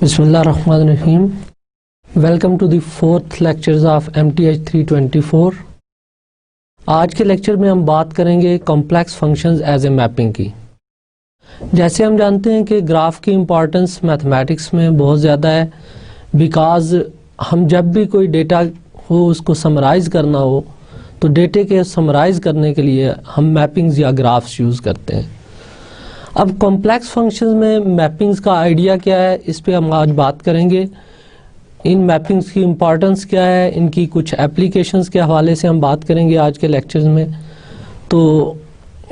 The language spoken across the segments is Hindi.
बिस्मिल्लाहिर्रहमानिर्रहीम। Welcome to the fourth lectures of MTH 324। आज के लेक्चर में हम बात करेंगे complex functions as a mapping की। जैसे हम जानते हैं कि ग्राफ की इम्पॉर्टेंस मैथमेटिक्स में बहुत ज़्यादा है, बिकॉज हम जब भी कोई डेटा हो उसको समराइज़ करना हो तो डेटे के समराइज़ करने के लिए हम मैपिंग्स या ग्राफ्स यूज़ करते हैं। अब कॉम्प्लेक्स फंक्शंस में मैपिंग्स का आइडिया क्या है, इस पे हम आज बात करेंगे। इन मैपिंग्स की इम्पॉर्टेंस क्या है, इनकी कुछ एप्लीकेशंस के हवाले से हम बात करेंगे आज के लेक्चर्स में। तो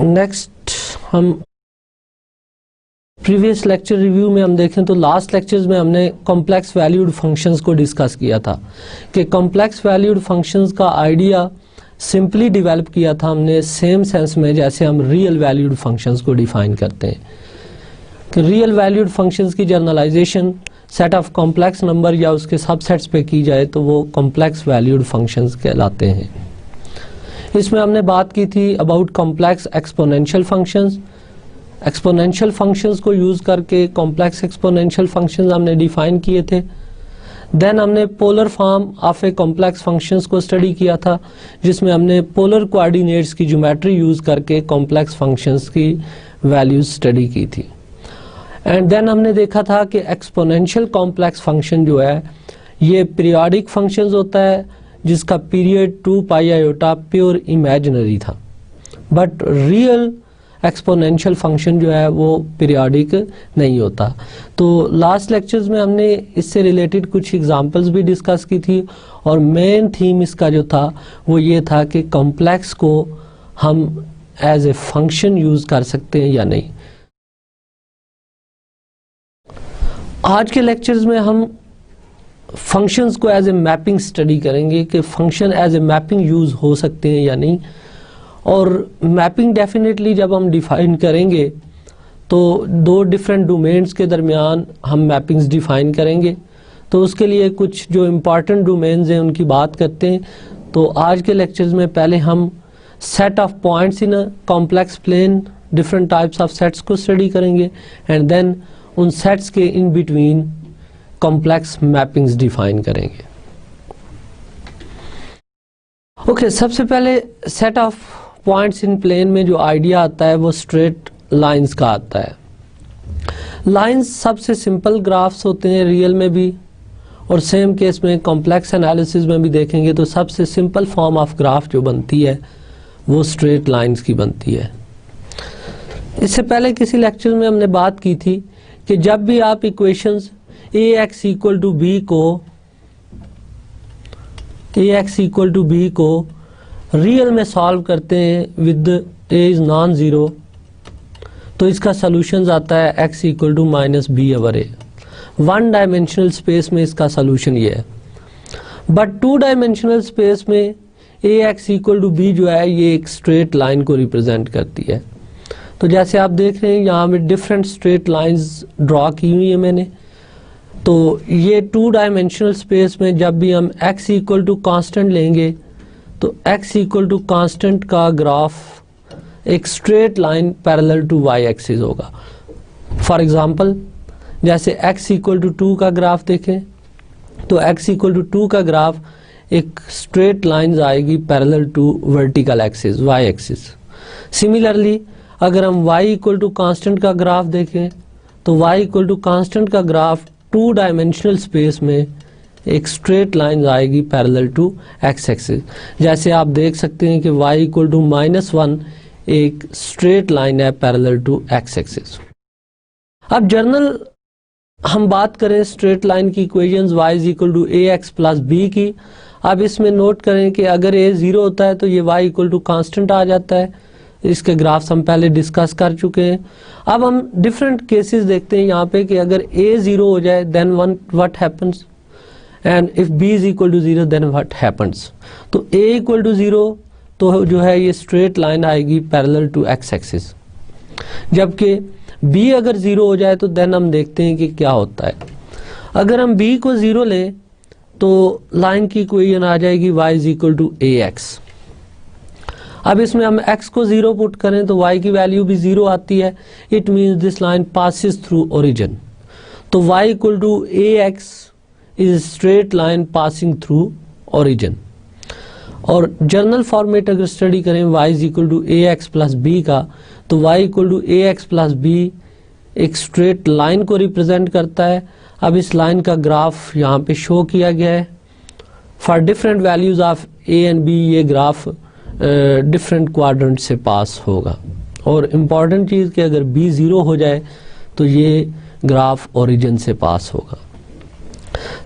नेक्स्ट हम प्रीवियस लेक्चर रिव्यू में हम देखें तो लास्ट लेक्चर्स में हमने कॉम्प्लेक्स वैल्यूड फंक्शंस को डिस्कस किया था कि कॉम्प्लेक्स वैल्यूड फंक्शंस का आइडिया सिंपली डेवलप किया था हमने सेम सेंस में जैसे हम रियल वैल्यूड फंक्शंस को डिफाइन करते हैं कि रियल वैल्यूड फंक्शंस की journalisation set of complex number या उसके सबसेट्स पे की जाए तो वो कॉम्प्लेक्स वैल्यूड फंक्शंस कहलाते हैं। इसमें हमने बात की थी about complex exponential functions. Exponential functions को यूज़ करके कॉम्प्लेक्स एक्सपोनेंशियल फंक्शंस हमने डिफाइन किए थे। देन हमने polar form of a complex functions को स्टडी किया था जिसमें हमने पोलर कोऑर्डिनेट्स की ज्योमेट्री यूज़ करके कॉम्प्लेक्स फंक्शंस की वैल्यूज स्टडी की थी। एंड देन हमने देखा था कि एक्सपोनेंशियल कॉम्प्लेक्स फंक्शन जो है ये पीरियोडिक फंक्शंस होता है जिसका पीरियड 2 पाई आयोटा प्योर इमेजिनरी था, बट रियल एक्सपोनेंशियल फंक्शन जो है वो पीरियोडिक नहीं होता। तो लास्ट लेक्चर्स में हमने इससे रिलेटेड कुछ एग्जांपल्स भी डिस्कस की थी और मेन थीम इसका जो था वो ये था कि कॉम्प्लेक्स को हम एज ए फंक्शन यूज़ कर सकते हैं या नहीं। आज के लेक्चर्स में हम फंक्शंस को एज ए मैपिंग स्टडी करेंगे कि function as a mapping use हो सकते हैं या नहीं। और मैपिंग डेफिनेटली जब हम डिफाइन करेंगे तो दो डिफरेंट डोमेन्स के दरमियान हम मैपिंग्स डिफाइन करेंगे, तो उसके लिए कुछ जो इम्पॉर्टेंट डोमेन्स हैं उनकी बात करते हैं। तो आज के लेक्चर्स में पहले हम set of points in a complex plane, different types of sets को स्टडी करेंगे एंड देन उन सेट्स के in between complex mappings define करेंगे। ओके, सबसे पहले set of points in plane में जो आइडिया आता है वो स्ट्रेट लाइंस का आता है। लाइंस सबसे सिंपल ग्राफ्स होते हैं रियल में भी, और सेम केस में कॉम्प्लेक्स एनालिसिस में भी देखेंगे तो सबसे सिंपल फॉर्म ऑफ ग्राफ जो बनती है वो स्ट्रेट लाइंस की बनती है। इससे पहले किसी लेक्चर में हमने बात की थी कि जब भी आप equations ax equal to b को रियल में सॉल्व करते हैं with a is non zero तो इसका सॉल्यूशन आता है x equal to minus B over a। One dimensional space में इसका सॉल्यूशन ये है, बट टू डायमेंशनल स्पेस में ax इक्वल टू b जो है ये एक स्ट्रेट लाइन को रिप्रेजेंट करती है। तो जैसे आप देख रहे हैं यहाँ में डिफरेंट स्ट्रेट लाइंस ड्रॉ की हुई है मैंने। तो ये टू डायमेंशनल स्पेस में जब भी हम x इक्वल टू कांस्टेंट लेंगे तो x इक्वल टू कांस्टेंट का ग्राफ एक straight line parallel to y axis होगा। फॉर एग्जांपल जैसे x इक्वल टू 2 का ग्राफ देखें तो x इक्वल टू 2 का ग्राफ एक स्ट्रेट लाइन आएगी parallel to vertical axis y axis. Similarly अगर हम y इक्वल टू कांस्टेंट का ग्राफ देखें तो y इक्वल टू कांस्टेंट का ग्राफ टू डायमेंशनल स्पेस में एक स्ट्रेट लाइन आएगी पैरेलल टू x एक्सिस। जैसे आप देख सकते हैं कि y इक्वल टू -1 एक स्ट्रेट लाइन है पैरेलल टू x एक्सिस। अब जनरल हम बात करें स्ट्रेट लाइन की equations y is equal to ax plus b की। अब इसमें नोट करें कि अगर a 0 होता है तो ये y इक्वल टू कांस्टेंट आ जाता है। इसके ग्राफ्स हम पहले डिस्कस कर चुके हैं। अब हम डिफरेंट केसेस देखते हैं यहाँ पे कि अगर a 0 हो जाए then what happens and if b is equal to 0 then what happens. तो a इक्वल टू 0 तो जो है ये स्ट्रेट लाइन आएगी पैरेलल टू x एक्सिस, जबकि b अगर 0 हो जाए तो देन हम देखते हैं कि क्या होता है। अगर हम b को 0 लें तो लाइन की इक्वेशन आ जाएगी y is equal to ax। अब इसमें हम x को 0 पुट करें तो y की वैल्यू भी 0 आती है। It means this line passes through origin. तो y equal to ax is straight line passing through origin. और जर्नल फॉर्मेट अगर स्टडी करें y is equal to A X plus B का, तो y equal to A X plus B एक स्ट्रेट लाइन को रिप्रेजेंट करता है। अब इस लाइन का ग्राफ यहाँ पे शो किया गया है। For different values of A and B ये ग्राफ डिफरेंट क्वाड्रेंट से पास होगा। और इम्पॉर्टेंट चीज़ कि अगर b 0 हो जाए तो ये ग्राफ ओरिजिन से पास होगा।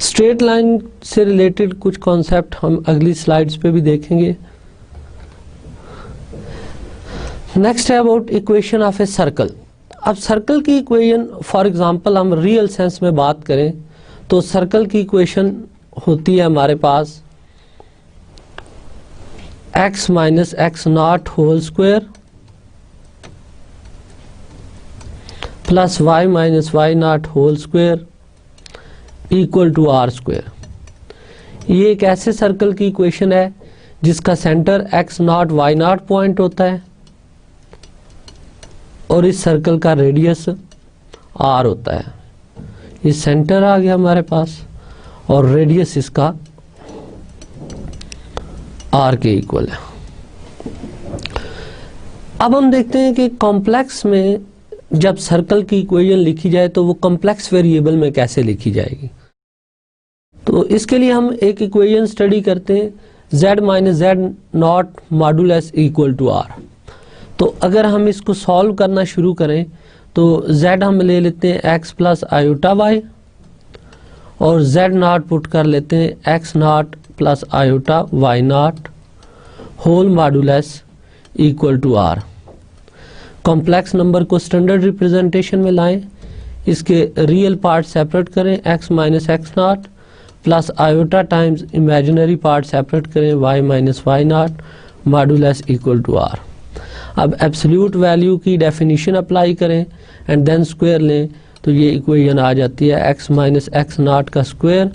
स्ट्रेट लाइन से रिलेटेड कुछ कॉन्सेप्ट हम अगली स्लाइड्स पे भी देखेंगे। नेक्स्ट है about equation of a circle. अब सर्कल की इक्वेशन फॉर एग्जांपल हम रियल सेंस में बात करें तो सर्कल की इक्वेशन होती है हमारे पास x minus x not whole square plus y minus Y not whole square equal to R square. ये एक ऐसे सर्कल की इक्वेशन है जिसका centre x not Y not point होता है और इस सर्कल का रेडियस r होता है। ये सेंटर आ गया हमारे पास और रेडियस इसका r के इक्वल है। अब हम देखते हैं कि कॉम्प्लेक्स में जब सर्कल की इक्वेशन लिखी जाए तो वो कॉम्प्लेक्स वेरिएबल में कैसे लिखी जाएगी। तो इसके लिए हम एक इक्वेशन स्टडी करते हैं z minus Z not modulus equal to r। तो अगर हम इसको सॉल्व करना शुरू करें तो z हम ले लेते हैं x प्लस आयोटा y और z नॉट पुट कर लेते हैं x not plus iota y not whole modulus equal to r। Complex number को स्टैंडर्ड रिप्रेजेंटेशन में लाएं, इसके रियल पार्ट सेपरेट करें x minus x not plus iota times imaginary part separate करें y minus Y not modulus equal to r। अब एब्सोल्यूट वैल्यू की डेफिनेशन अप्लाई करें एंड देन स्क्वायर लें तो ये इक्वेशन आ जाती है x माइनस एक्स नॉट का square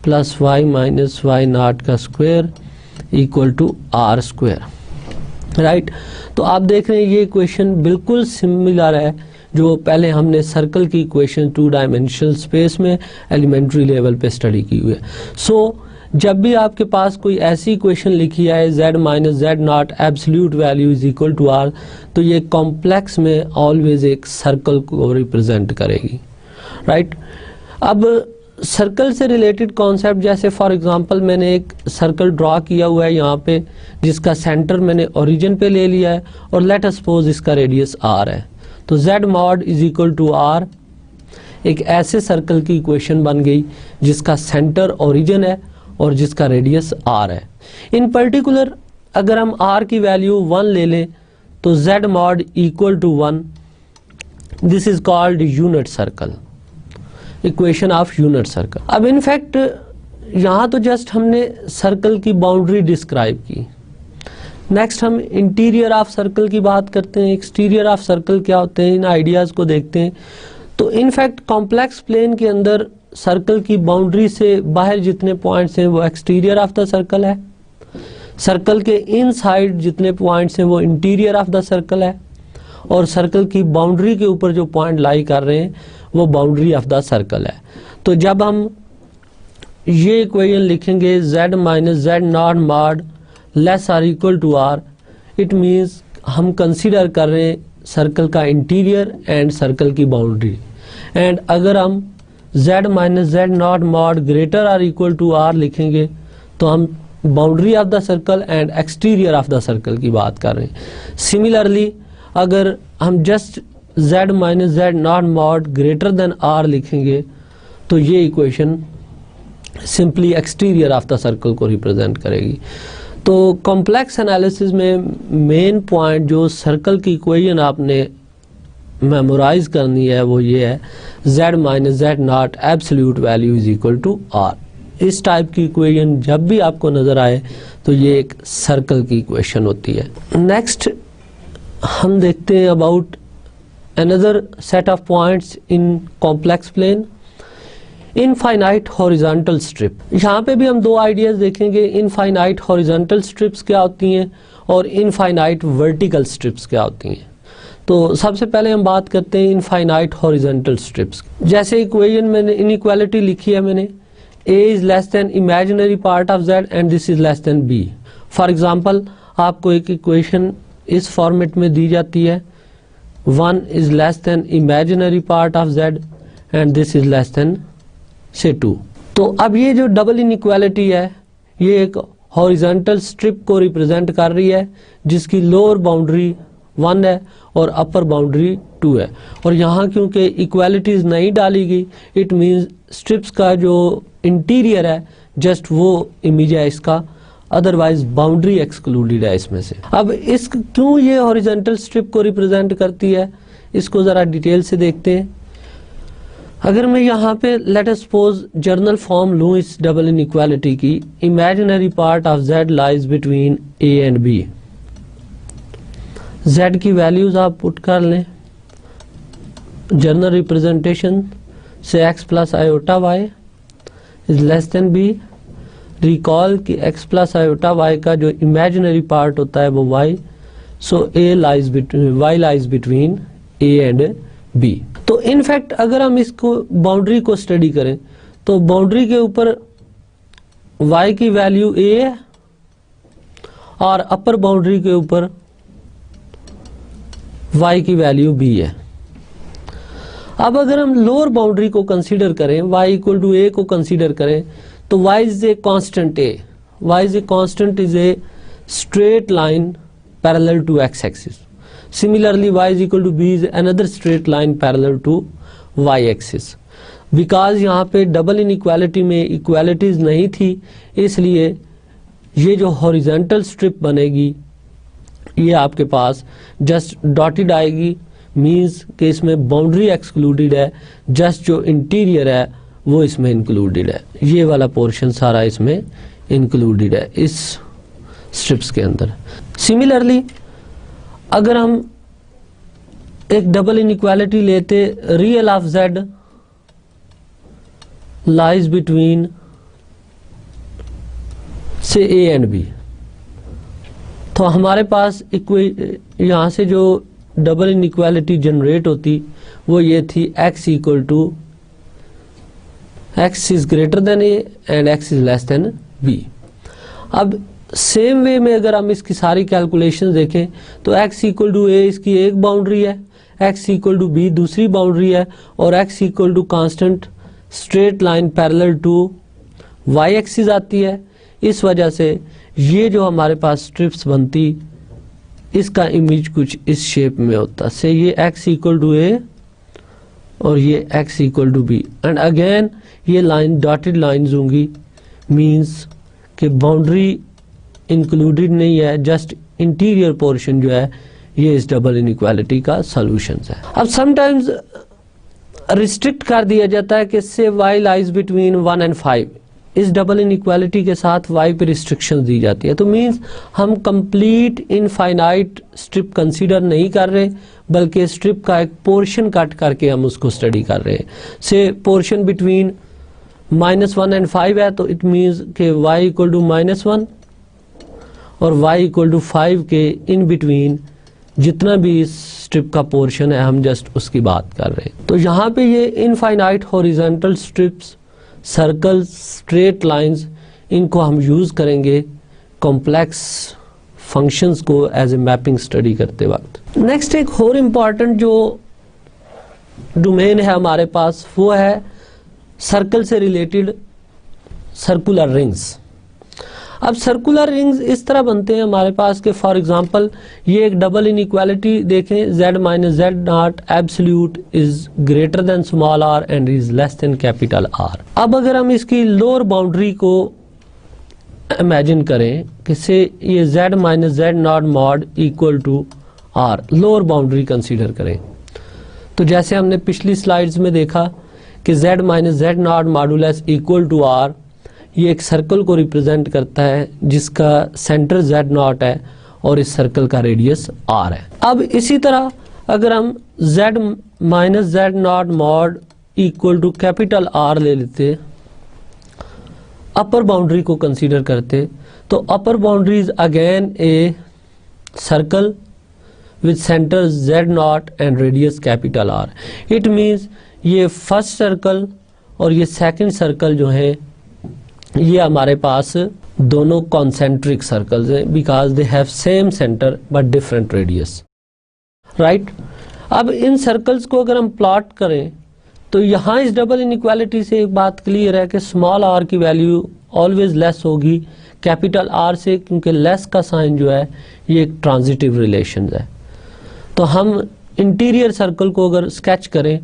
plus y minus Y not का square equal to r square. Right, तो आप देख रहे हैं ये इक्वेशन बिल्कुल सिमिलर है जो पहले हमने सर्कल की इक्वेशन 2 डायमेंशनल स्पेस में एलिमेंट्री लेवल पे स्टडी की हुई है। सो जब भी आपके पास कोई ऐसी इक्वेशन लिखी है z minus Z not absolute value is equal to r, तो ये कॉम्प्लेक्स में ऑलवेज एक सर्कल को रिप्रेजेंट करेगी। राइट, अब सर्कल से रिलेटेड कॉन्सेप्ट जैसे फॉर एग्जांपल मैंने एक सर्कल ड्रॉ किया हुआ है यहाँ पे जिसका सेंटर मैंने ओरिजिन पे ले लिया है और लेट अस सपोज इसका रेडियस r है, तो z mod is equal to r एक ऐसे सर्कल की इक्वेशन बन गई जिसका सेंटर ओरिजिन है और जिसका रेडियस r है। इन पर्टिकुलर अगर हम r की वैल्यू 1 ले लें तो z mod equal to 1, this is called unit circle, equation of unit circle. अब इनफैक्ट यहाँ तो जस्ट हमने सर्कल की बाउंड्री डिस्क्राइब की। नेक्स्ट हम इंटीरियर ऑफ सर्कल की बात करते हैं, एक्सटीरियर ऑफ सर्कल क्या होते हैं, इन आइडियाज़ को देखते हैं। तो इनफैक्ट कॉम्प्लेक्स प्लेन के अंदर सर्कल की बाउंड्री से बाहर जितने पॉइंट्स हैं वो एक्सटीरियर ऑफ द सर्कल है, सर्कल के इनसाइड जितने पॉइंट्स हैं वो इंटीरियर ऑफ द सर्कल है और सर्कल की बाउंड्री के ऊपर जो पॉइंट लाई कर रहे हैं वो बाउंड्री ऑफ द सर्कल है। तो जब हम ये इक्वेशन लिखेंगे z minus Z not mod less or equal to r, it means हम कंसीडर कर रहे हैं सर्कल का इंटीरियर एंड सर्कल की बाउंड्री। एंड अगर हम z minus Z not mod greater or equal to r लिखेंगे तो हम boundary of the circle and exterior of the circle की बात कर रहे हैं। सिमिलरली अगर हम just z minus Z not mod greater than r लिखेंगे तो ये equation simply exterior of the circle को रिप्रेजेंट करेगी। तो कॉम्प्लेक्स एनालिसिस में मेन पॉइंट जो सर्कल की इक्वेशन आपने मेमोराइज करनी है वो ये है z minus Z not absolute value is equal to r। इस टाइप की इक्वेशन जब भी आपको नज़र आए तो ये एक सर्कल की इक्वेशन होती है। नेक्स्ट हम देखते हैं about another set of points in complex plane, infinite horizontal strip. यहाँ पे भी हम दो आइडियाज देखेंगे, इनफाइनाइट हॉरिजॉन्टल स्ट्रिप्स क्या होती हैं और इनफाइनाइट वर्टिकल स्ट्रिप्स क्या होती हैं। तो सबसे पहले हम बात करते हैं इनफाइनाइट हॉरिजॉन्टल स्ट्रिप्स। जैसे इक्वेशन मैंने इनइक्वालिटी लिखी है मैंने, a is less then imaginary part of z and this is less than b। For example आपको एक इक्वेशन इस फॉर्मेट में दी जाती है, 1 is less then imaginary part of z and this is less then से 2। तो अब ये जो डबल इनइक्वालिटी है ये एक हॉरिजॉन्टल स्ट्रिप को रिप्रेजेंट कर रही है जिसकी लोअर बाउंड्री 1 है और अपर बाउंड्री 2 है। और यहाँ क्योंकि इक्वालिटीज नहीं डाली गई, इट मीन्स स्ट्रिप्स का जो इंटीरियर है जस्ट वो इमेज है इसका, अदरवाइज बाउंड्री एक्सक्लूडेड है इसमें से। अब इस क्यों ये हॉरिजॉन्टल स्ट्रिप को रिप्रेजेंट करती है इसको ज़रा डिटेल से देखते हैं। अगर मैं यहाँ पे late us suppose journal form लूँ इस डबल इनइक्वालिटी की, imaginary part of z lies between a and b। z की वैल्यूज आप पुट कर लें, जर्नल रिप्रेजेंटेशन से x plus iota y is less than b। Recall कि x प्लस आयोटा y का जो इमेजिनरी पार्ट होता है वो y, so y lies between a and b। तो इनफैक्ट अगर हम इसको बाउंड्री को स्टडी करें तो बाउंड्री के ऊपर y की वैल्यू a है और अपर बाउंड्री के ऊपर y की वैल्यू b है। अब अगर हम लोअर बाउंड्री को कंसीडर करें, y इक्वल टू a को कंसीडर करें, तो y is a constant a, y is a constant is a straight line parallel to x axis. Similarly, y is equal to b is another straight line parallel to y axis. Because यहाँ पे डबल इनइक्वालिटी में इक्वालिटीज नहीं थी, इसलिए ये जो हॉरिजॉन्टल स्ट्रिप बनेगी ये आपके पास जस्ट डॉटेड आएगी, मींस कि इसमें बाउंड्री एक्सक्लूडेड है, जस्ट जो इंटीरियर है वो इसमें इंक्लूडेड है। ये वाला पोर्शन सारा इसमें इंक्लूडेड है इस स्ट्रिप्स के अंदर। सिमिलरली अगर हम एक डबल इनइक्वालिटी लेते, real of z lies between से a एंड b, तो हमारे पास यहाँ से जो डबल इनइक्वालिटी जनरेट होती वो ये थी x equal to x is greater than a and x is less than b। अब सेम वे में अगर हम इसकी सारी कैलकुलेशन देखें तो x इक्वल टू a इसकी एक बाउंड्री है, x इक्वल टू b दूसरी बाउंड्री है और x equal to constant straight line parallel to y axis आती है। इस वजह से ये जो हमारे पास स्ट्रिप्स बनती इसका इमेज कुछ इस शेप में होता से, ये x इक्वल टू a और ये x equal to b and again ये लाइन डॉटेड लाइंस होंगी, मींस कि बाउंड्री इंक्लूडेड नहीं है, जस्ट इंटीरियर पोर्शन जो है ये इस डबल इनइक्वालिटी का सॉल्यूशन है। अब समटाइम्स रिस्ट्रिक्ट कर दिया जाता है कि इससे y लाइज बिटवीन 1 एंड 5, इस डबल इनइक्वालिटी के साथ y पे रिस्ट्रिक्शन दी जाती है। तो मींस हम कंप्लीट इनफाइनाइट स्ट्रिप कंसीडर नहीं कर रहे, बल्कि स्ट्रिप का एक पोर्शन कट करके हम उसको स्टडी कर रहे हैं। से पोर्शन बिटवीन -1 एंड 5 है तो इट मीन्स के y इक्वल टू -1 और y इक्वल टू 5 के इन बिटवीन जितना भी इस स्ट्रिप का पोर्शन है हम जस्ट उसकी बात कर रहे हैं। तो यहाँ पे ये infinite horizontal strips, circles, straight lines, इनको हम यूज़ करेंगे कॉम्प्लेक्स फंक्शंस को एज ए मैपिंग स्टडी करते वक्त। नेक्स्ट एक और इम्पॉर्टेंट जो डोमेन है हमारे पास वो है सर्कल से रिलेटेड सर्कुलर रिंग्स। अब सर्कुलर रिंग्स इस तरह बनते हैं हमारे पास के फॉर एग्जांपल ये एक डबल इनइक्वालिटी देखें, z minus Z not absolute is greater than small r and is less than capital R। अब अगर हम इसकी लोअर बाउंड्री को इमेजिन करें कि से ये z minus Z not mod equal to r, lower boundary consider करें, तो जैसे हमने पिछली स्लाइड्स में देखा कि z minus Z not modulus equal to r, ये एक सर्कल को रिप्रेजेंट करता है जिसका सेंटर z नॉट है और इस सर्कल का रेडियस r है। अब इसी तरह अगर हम z minus Z not mod equal to capital R ले लेते, अपर बाउंड्री को कंसीडर करते, तो upper boundary is again a circle with center Z0 and radius capital R. It means ये फर्स्ट सर्कल और ये सेकंड सर्कल जो है ये हमारे पास दोनों कॉन्सेंट्रिक सर्कल्स हैं because they have same centre but different radius, right. अब इन सर्कल्स को अगर हम प्लॉट करें तो यहाँ इस डबल इनइक्वालिटी से एक बात क्लियर है कि स्मॉल आर की वैल्यू ऑलवेज लेस होगी कैपिटल आर से, क्योंकि लेस का साइन जो है ये एक ट्रांजिटिव रिलेशन है। तो हम इंटीरियर सर्कल को अगर स्केच करें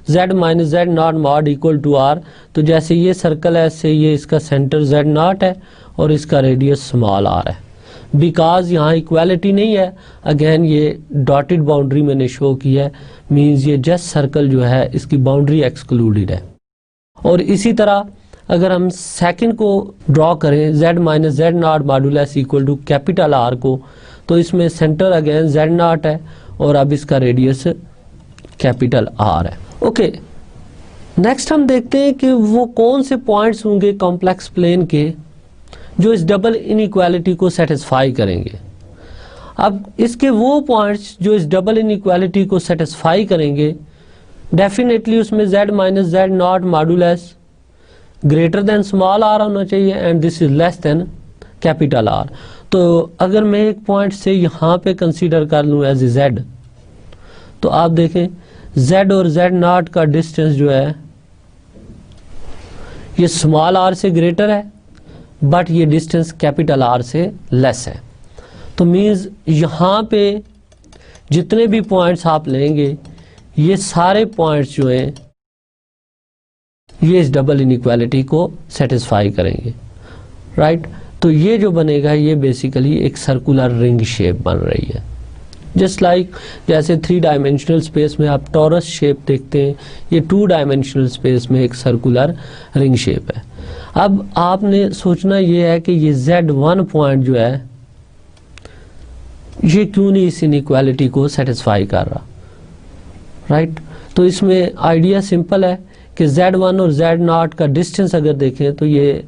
z minus Z not mod equal to R, तो जैसे ये सर्कल है ऐसे ये इसका सेंटर z नॉट है और इसका रेडियस स्मॉल r है। बिकॉज यहाँ इक्वालिटी नहीं है, अगेन ये डॉटेड बाउंड्री मैंने शो की है, मीन्स ये जस्ट सर्कल जो है इसकी बाउंड्री एक्सक्लूडेड है। और इसी तरह अगर हम सेकंड को ड्रॉ करें z minus Z not modulus equal to capital R को, तो इसमें सेंटर अगेन z नॉट है और अब इसका रेडियस कैपिटल आर है। ओके, नेक्स्ट हम देखते हैं कि वो कौन से पॉइंट्स होंगे कॉम्प्लेक्स प्लेन के जो इस डबल इनइक्वालिटी को सेटिस्फाई करेंगे। अब इसके वो पॉइंट्स जो इस डबल इनइक्वालिटी को सेटिस्फाई करेंगे, डेफिनेटली उसमें z minus Z not modulus greater than small R होना चाहिए and this is less than capital R. तो अगर मैं एक पॉइंट से यहाँ पे कंसीडर कर लूँ एज ए z, तो आप देखें z और z नॉट का डिस्टेंस जो है ये स्मॉल r से ग्रेटर है बट ये डिस्टेंस कैपिटल R से लेस है। तो मीन्स यहाँ पे जितने भी पॉइंट्स आप लेंगे ये सारे पॉइंट्स जो हैं ये इस डबल इनइक्वालिटी को सेटिस्फाई करेंगे, राइट। तो ये जो बनेगा ये बेसिकली एक सर्कुलर रिंग शेप बन रही है, जस्ट लाइक जैसे 3 डायमेंशनल स्पेस में आप टॉरस शेप देखते हैं, ये 2 डायमेंशनल स्पेस में एक सर्कुलर रिंग शेप है। अब आपने सोचना ये है कि ये Z1 पॉइंट जो है ये क्यों नहीं इस इनइक्वालिटी को सेटिस्फाई कर रहा, राइट। तो इसमें आइडिया सिंपल है कि Z1 और Z नॉट का डिस्टेंस अगर देखें तो ये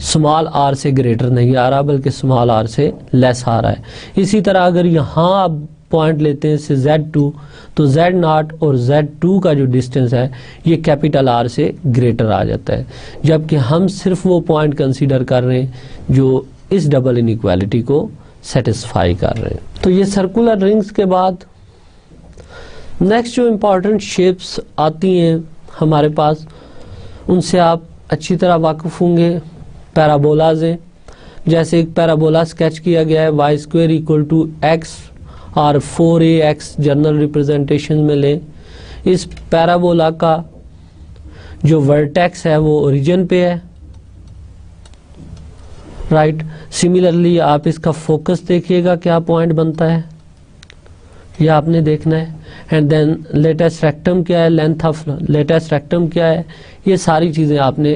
स्मॉल r से ग्रेटर नहीं आ रहा बल्कि स्मॉल r से लेस आ रहा है। इसी तरह अगर यहाँ आप पॉइंट लेते हैं से Z2, तो Z नॉट और Z2 का जो डिस्टेंस है ये कैपिटल R से ग्रेटर आ जाता है, जबकि हम सिर्फ वो पॉइंट कंसीडर कर रहे हैं जो इस डबल इनइक्वालिटी को सेटिस्फाई कर रहे हैं। तो ये सर्कुलर रिंग्स के बाद नेक्स्ट जो इम्पॉर्टेंट शेप्स आती हैं हमारे पास, उनसे आप अच्छी तरह वाकिफ होंगे। पैराबोलाज हैं, जैसे एक पैराबोला स्केच किया गया है Y square equal to X और 4ax जनरल रिप्रेजेंटेशन में लें। इस पैराबोला का जो वर्टेक्स है वो ओरिजिन पे है, राइट। सिमिलरली आप इसका फोकस देखिएगा क्या पॉइंट बनता है, ये आपने देखना है। एंड देन लेटेस्ट रेक्टम क्या है, लेंथ ऑफ लेटेस्ट रेक्टम क्या है, ये सारी चीज़ें आपने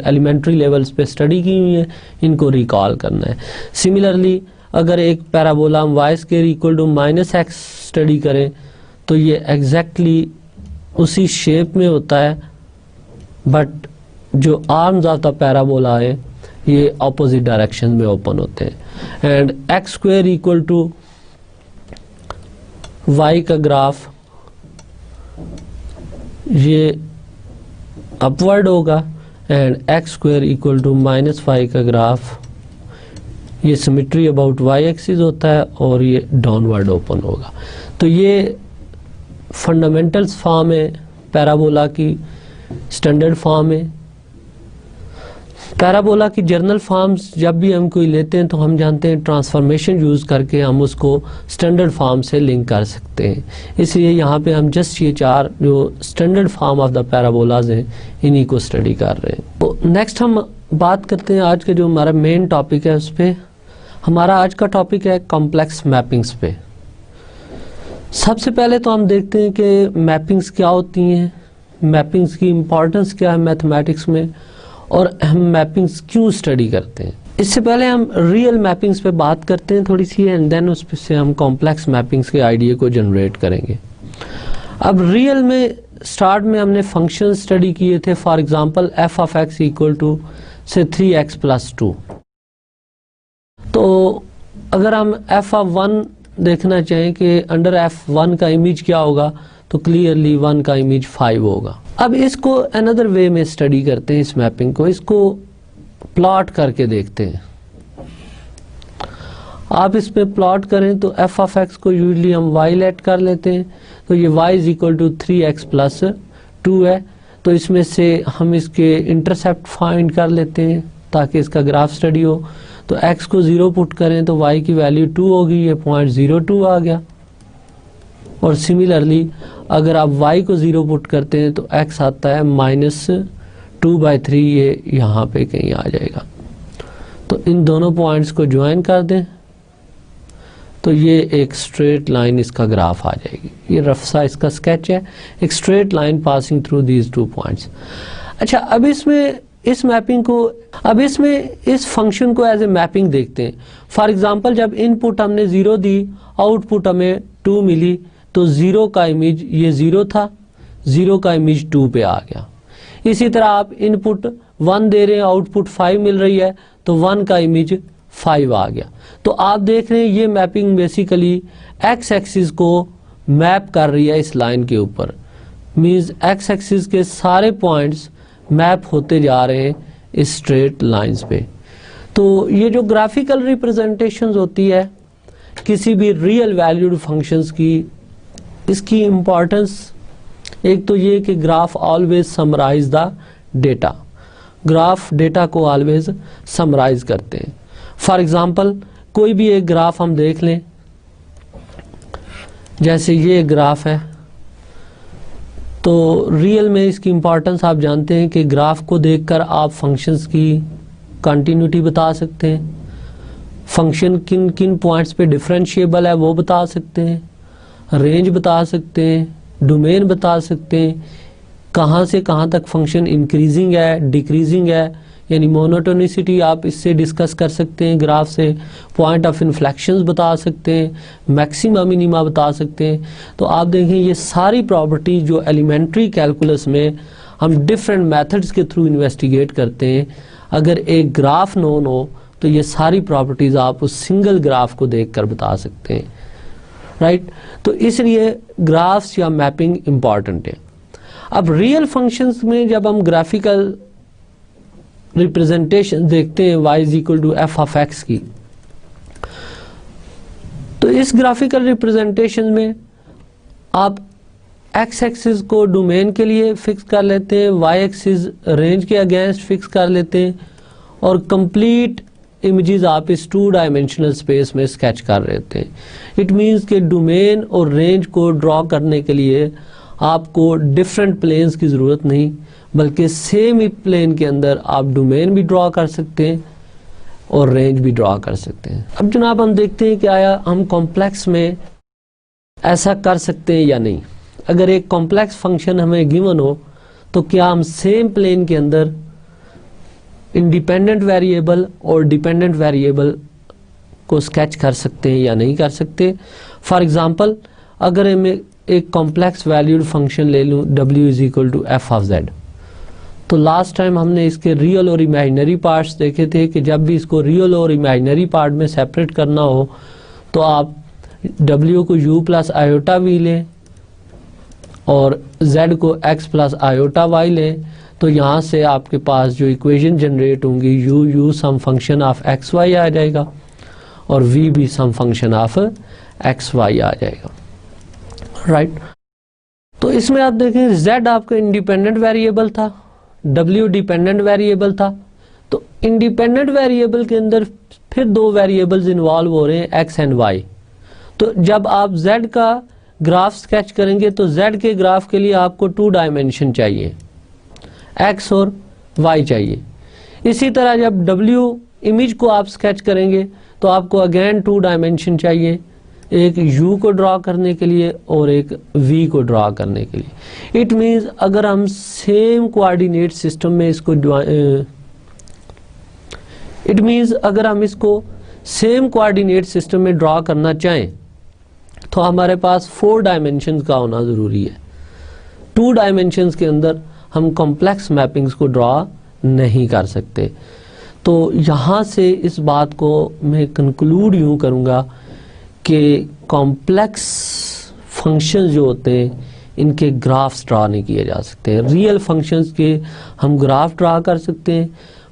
एलिमेंट्री लेवल्स पे स्टडी की हुई हैं, इनको रिकॉल करना है। सिमिलरली अगर एक पैराबोला हम Y square equal to -x study करें तो ये एग्जैक्टली उसी शेप में होता है, बट जो आर्म्स ऑफ द पैराबोला है ये ऑपोजिट डायरेक्शन में ओपन होते हैं। And X square equal to y का ग्राफ ये अपवर्ड होगा and X square equal to -5 का ग्राफ ये सिमेट्री अबाउट y एक्सिस होता है और ये डाउनवर्ड ओपन होगा। तो ये फंडामेंटल्स फॉर्म है पैराबोला की, स्टैंडर्ड फॉर्म है। पैराबोला की जर्नल फॉर्म्स जब भी हम कोई लेते हैं तो हम जानते हैं ट्रांसफॉर्मेशन यूज़ करके हम उसको स्टैंडर्ड फॉर्म से लिंक कर सकते हैं, इसलिए यहाँ पे हम जस्ट ये 4 जो standard form of the parabolas हैं इन्हीं को स्टडी कर रहे हैं। तो नेक्स्ट हम बात करते हैं आज के जो हमारा मेन टॉपिक है उस पर। हमारा आज का टॉपिक है कॉम्प्लेक्स मैपिंग्स पे। सबसे पहले तो हम देखते हैं कि मैपिंग्स क्या होती हैं, मैपिंग्स की इम्पोर्टेंस क्या है मैथमेटिक्स में, और हम मैपिंग्स क्यों स्टडी करते हैं। इससे पहले हम रियल मैपिंग्स पे बात करते हैं थोड़ी सी, एंड देन उस से हम कॉम्प्लेक्स मैपिंग्स के आइडिया को जनरेट करेंगे। अब रियल में स्टार्ट में हमने फंक्शन स्टडी किए थे, for example f of x equal to से 3x + 2। तो अगर हम f ऑफ 1 देखना चाहें कि अंडर F1 का इमेज क्या होगा, तो क्लियरली 1 का इमेज 5 होगा। अब इसको अनदर वे में स्टडी करते हैं, इस मैपिंग को, इसको प्लॉट करके देखते हैं। आप इस पे प्लॉट करें तो f ऑफ x को यूजली हम y लेट कर लेते हैं, तो ये y is equal to 3x plus 2 है। तो इसमें से हम इसके इंटरसेप्ट फाइंड कर लेते हैं ताकि इसका ग्राफ स्टडी हो। तो x को 0 पुट करें तो y की वैल्यू 2 होगी, ये 0.02 आ गया। और सिमिलरली अगर आप y को 0 पुट करते हैं तो x आता है -2/3, ये यहाँ पे कहीं आ जाएगा। तो इन दोनों पॉइंट्स को ज्वाइन कर दें तो ये एक स्ट्रेट लाइन इसका ग्राफ आ जाएगी। ये रफ सा इसका स्केच है, एक straight line passing through these 2 points. अच्छा, अब इसमें इस मैपिंग को, अब इसमें इस फंक्शन को एज ए मैपिंग देखते हैं। फॉर एग्जांपल जब इनपुट हमने 0 दी, आउटपुट हमें 2 मिली, तो 0 का इमेज ये 0 था, 0 का इमेज 2 पे आ गया। इसी तरह आप इनपुट 1 दे रहे हैं, आउटपुट 5 मिल रही है, तो 1 का इमेज 5 आ गया। तो आप देख रहे हैं ये मैपिंग बेसिकली एक्स एक्सिस को मैप कर रही है इस लाइन के ऊपर। मींस एक्स एक्सिस के सारे पॉइंट्स मैप होते जा रहे हैं इस स्ट्रेट लाइंस पे। तो ये जो ग्राफिकल रिप्रेजेंटेशंस होती है किसी भी रियल वैल्यूड फंक्शंस की, इसकी इम्पोर्टेंस एक तो ये कि graph always summarise the data, graph data को ऑलवेज समराइज करते हैं। फॉर एग्जाम्पल कोई भी एक ग्राफ हम देख लें, जैसे ये एक ग्राफ है, तो रियल में इसकी इम्पोर्टेंस आप जानते हैं कि ग्राफ को देखकर आप फंक्शंस की कंटिन्यूटी बता सकते हैं, फंक्शन किन किन पॉइंट्स पे डिफरेंशिएबल है वो बता सकते हैं, रेंज बता सकते हैं, डोमेन बता सकते हैं, कहाँ से कहाँ तक फंक्शन इंक्रीजिंग है, डिक्रीजिंग है, यानी मोनोटोनिसिटी आप इससे डिस्कस कर सकते हैं ग्राफ से, पॉइंट ऑफ इन्फ्लेक्शंस बता सकते हैं, मैक्सिमा मिनिमा बता सकते हैं। तो आप देखें ये सारी प्रॉपर्टी जो एलिमेंट्री कैलकुलस में हम डिफरेंट मेथड्स के थ्रू इन्वेस्टिगेट करते हैं, अगर एक ग्राफ नोन हो तो ये सारी प्रॉपर्टीज़ आप उस सिंगल ग्राफ को देखकर बता सकते हैं, राइट। तो इसलिए ग्राफ्स या मैपिंग इम्पॉर्टेंट है। अब रियल फंक्शंस में जब हम ग्राफिकल रिप्रेजेंटेशन देखते हैं y is equal to f of x की, तो इस ग्राफिकल रिप्रेजेंटेशन में आप x एक्सिस को डोमेन के लिए फिक्स कर लेते हैं, y एक्सिस रेंज के अगेंस्ट फिक्स कर लेते हैं, और कंप्लीट इमेजेस आप इस 2 डायमेंशनल स्पेस में स्केच कर लेते हैं। इट मींस कि डोमेन और रेंज को ड्रॉ करने के लिए आपको डिफरेंट प्लेन्स की ज़रूरत नहीं, बल्कि सेम ही प्लेन के अंदर आप डोमेन भी ड्रॉ कर सकते हैं और रेंज भी ड्रॉ कर सकते हैं। अब जनाब हम देखते हैं कि आया हम कॉम्प्लेक्स में ऐसा कर सकते हैं या नहीं। अगर एक कॉम्प्लेक्स फंक्शन हमें गिवन हो तो क्या हम सेम प्लेन के अंदर इंडिपेंडेंट वेरिएबल और डिपेंडेंट वेरिएबल को स्केच कर सकते हैं या नहीं कर सकते। फॉर एग्जांपल अगर मैं एक कॉम्प्लेक्स वैल्यूड फंक्शन ले लूँ w is equal to F of z, तो लास्ट टाइम हमने इसके रियल और इमेजिनरी पार्ट्स देखे थे कि जब भी इसको रियल और इमेजिनरी पार्ट में सेपरेट करना हो तो आप w को u प्लस आयोटा v लें और z को x प्लस आयोटा y लें, तो यहाँ से आपके पास जो इक्वेशन जनरेट होंगी u some function of x y आ जाएगा और v भी some function of x y आ जाएगा, राइट। तो इसमें आप देखें z आपका इंडिपेंडेंट वेरिएबल था, w डिपेंडेंट वेरिएबल था। तो इंडिपेंडेंट वेरिएबल के अंदर फिर 2 वेरिएबल्स इन्वॉल्व हो रहे हैं x एंड y। तो जब आप z का ग्राफ स्केच करेंगे तो z के ग्राफ के लिए आपको 2 डायमेंशन चाहिए, x और y चाहिए। इसी तरह जब w इमेज को आप स्केच करेंगे तो आपको अगेन 2 डायमेंशन चाहिए, एक u को ड्रॉ करने के लिए और एक v को ड्रॉ करने के लिए। इट मीन्स अगर हम सेम कोऑर्डिनेट सिस्टम में इसको सेम कोऑर्डिनेट सिस्टम में ड्रॉ करना चाहें तो हमारे पास 4 डायमेंशंस का होना ज़रूरी है। 2 डायमेंशंस के अंदर हम कॉम्प्लेक्स मैपिंग्स को ड्रॉ नहीं कर सकते। तो यहाँ से इस बात को मैं कंक्लूड यूँ करूँगा कि कॉम्प्लेक्स फंक्शंस जो होते हैं इनके ग्राफ्स ड्रा नहीं किए जा सकते। रियल फंक्शंस के हम ग्राफ ड्रा कर सकते हैं,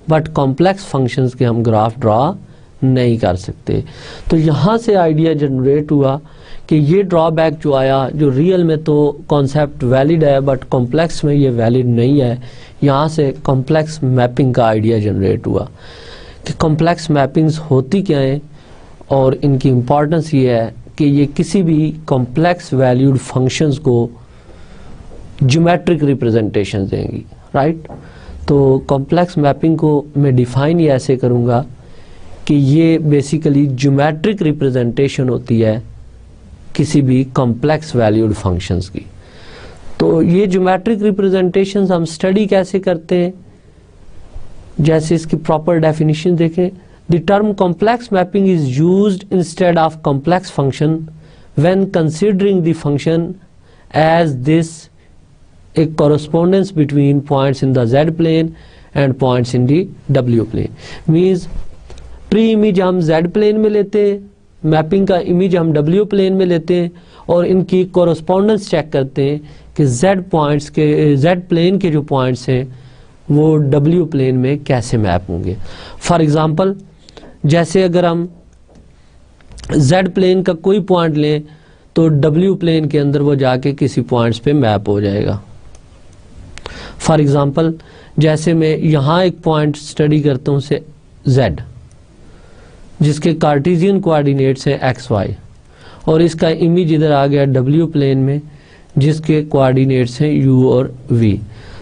बट कॉम्प्लेक्स फंक्शंस के हम ग्राफ ड्रा नहीं कर सकते। तो यहाँ से आइडिया जनरेट हुआ कि ये ड्रॉबैक जो आया, जो रियल में तो कॉन्सेप्ट वैलिड है बट कॉम्प्लेक्स में ये वैलिड नहीं है, यहाँ से कॉम्प्लेक्स मैपिंग का आइडिया जनरेट हुआ कि कॉम्प्लेक्स मैपिंग्स होती क्या हैं और इनकी इम्पॉर्टेंस ये है कि ये किसी भी कॉम्प्लेक्स वैल्यूड फंक्शंस को ज्योमेट्रिक रिप्रेजेंटेशन देंगी, राइट। तो कॉम्प्लेक्स मैपिंग को मैं डिफाइन ही ऐसे करूँगा कि ये बेसिकली ज्योमेट्रिक रिप्रेजेंटेशन होती है किसी भी कॉम्प्लेक्स वैल्यूड फंक्शंस की। तो ये ज्योमेट्रिक रिप्रेजेंटेशंस हम स्टडी कैसे करते हैं, जैसे इसकी प्रॉपर डेफिनेशन देखें। The term complex mapping is used instead of complex function when considering the function as this a correspondence between points in the z plane and points in the w plane। Means pre image हम z प्लेन में लेते हैं, मैपिंग का इमेज हम w प्लेन में लेते हैं और इनकी कॉरस्पॉन्डेंस चेक करते हैं कि z पॉइंट्स के z प्लेन के जो पॉइंट्स हैं वो w प्लेन में कैसे मैप होंगे। फॉर एग्जांपल, जैसे अगर हम z प्लेन का कोई पॉइंट लें तो w प्लेन के अंदर वो जाके किसी पॉइंट्स पे मैप हो जाएगा। फॉर एग्जाम्पल, जैसे मैं यहाँ एक पॉइंट स्टडी करता हूँ से z, जिसके कार्टेशियन कोऑर्डिनेट्स हैं एक्स वाई, और इसका इमेज इधर आ गया w प्लेन में जिसके कोऑर्डिनेट्स हैं u और v।